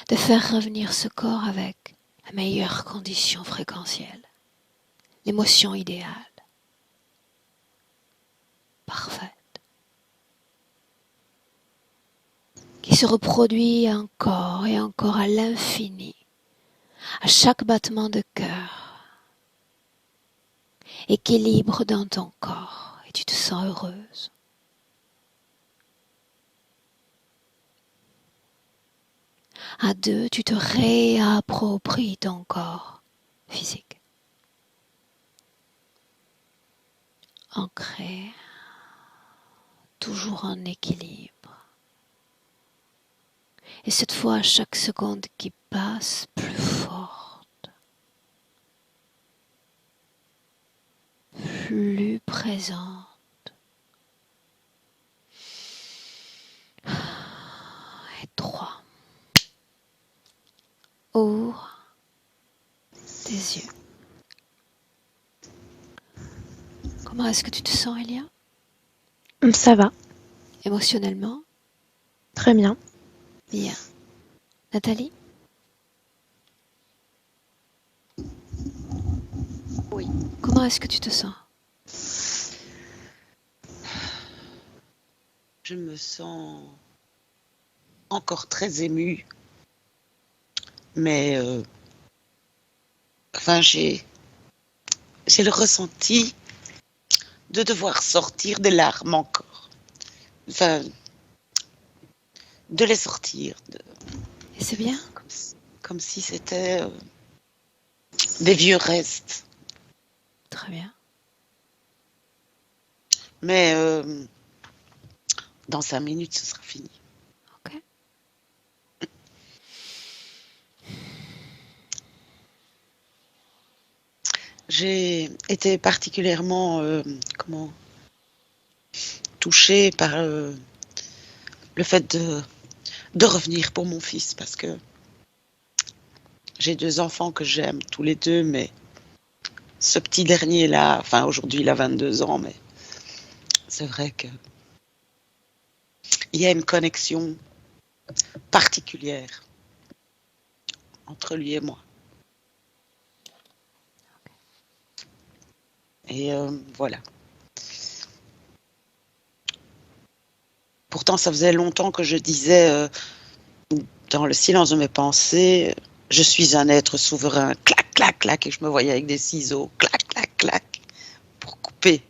Speaker 1: de faire revenir ce corps avec la meilleure condition fréquentielle, l'émotion idéale, parfaite, qui se reproduit encore et encore à l'infini, à chaque battement de cœur, équilibre dans ton corps et tu te sens heureuse. À deux, tu te réappropries ton corps physique. Ancré, toujours en équilibre. Et cette fois, chaque seconde qui passe, plus forte, plus présente. Et 3. Ouvre tes yeux. Comment est-ce que tu te sens, Elia?
Speaker 3: Ça va,
Speaker 1: Émotionnellement?
Speaker 3: très bien.
Speaker 1: Bien. Nathalie?
Speaker 2: Oui.
Speaker 1: Comment est-ce que tu te sens?
Speaker 2: Je me sens encore très émue, mais j'ai le ressenti de devoir sortir des larmes encore. Enfin, de les sortir,
Speaker 1: Et c'est bien?
Speaker 2: comme si c'était des vieux restes.
Speaker 1: Très bien.
Speaker 2: Mais Dans 5 minutes, ce sera fini.
Speaker 1: Ok.
Speaker 2: J'ai été particulièrement touchée par le fait de revenir pour mon fils parce que j'ai 2 enfants que j'aime tous les deux, mais ce petit dernier-là, enfin aujourd'hui il a 22 ans, mais c'est vrai qu'il y a une connexion particulière entre lui et moi. Et voilà. Pourtant, ça faisait longtemps que je disais dans le silence de mes pensées, je suis un être souverain, clac, clac, clac, et je me voyais avec des ciseaux, clac, clac, clac, pour couper.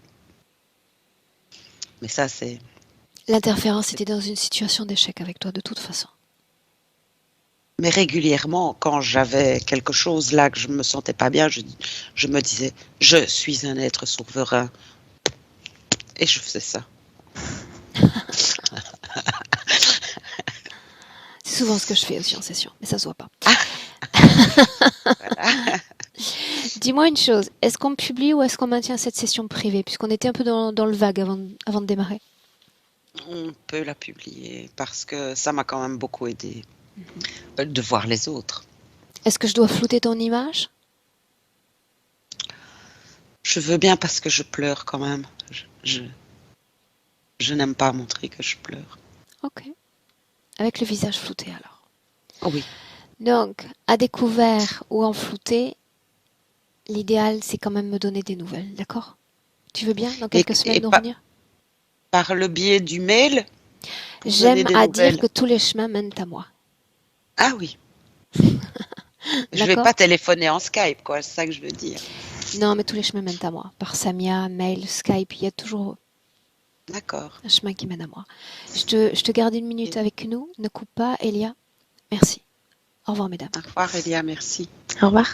Speaker 2: Mais ça, c'est...
Speaker 1: L'interférence était dans une situation d'échec avec toi de toute façon.
Speaker 2: Mais régulièrement, quand j'avais quelque chose là que je me sentais pas bien, je me disais, je suis un être souverain. Et je faisais ça.
Speaker 1: C'est souvent ce que je fais aussi en session, mais ça se voit pas.
Speaker 2: Voilà.
Speaker 1: Dis-moi une chose, est-ce qu'on publie ou est-ce qu'on maintient cette session privée, puisqu'on était un peu dans le vague avant de démarrer?
Speaker 2: On peut la publier parce que ça m'a quand même beaucoup aidé de voir les autres.
Speaker 1: Est-ce que je dois flouter ton image?
Speaker 2: Je veux bien parce que je pleure quand même. Je n'aime pas montrer que je pleure.
Speaker 1: Ok. Avec le visage flouté alors.
Speaker 2: Oh oui,
Speaker 1: Donc, à découvert ou en flouté, l'idéal c'est quand même me donner des nouvelles, d'accord? Tu veux bien dans quelques semaines nous revenir?
Speaker 2: par le biais du mail, pour donner
Speaker 1: J'aime
Speaker 2: des
Speaker 1: à dire
Speaker 2: nouvelles.
Speaker 1: que tous les chemins mènent à moi.
Speaker 2: Ah oui, je vais
Speaker 1: D'accord?
Speaker 2: pas téléphoner en Skype, quoi, c'est ça que je veux dire.
Speaker 1: Non, mais tous les chemins mènent à moi. Par Samia, mail, Skype, il y a toujours
Speaker 2: D'accord.
Speaker 1: un chemin qui mène à moi. Je te garde une minute avec nous. Ne coupe pas, Elia. Merci. Au revoir, mesdames.
Speaker 2: Au revoir, Elia, merci.
Speaker 3: Au revoir.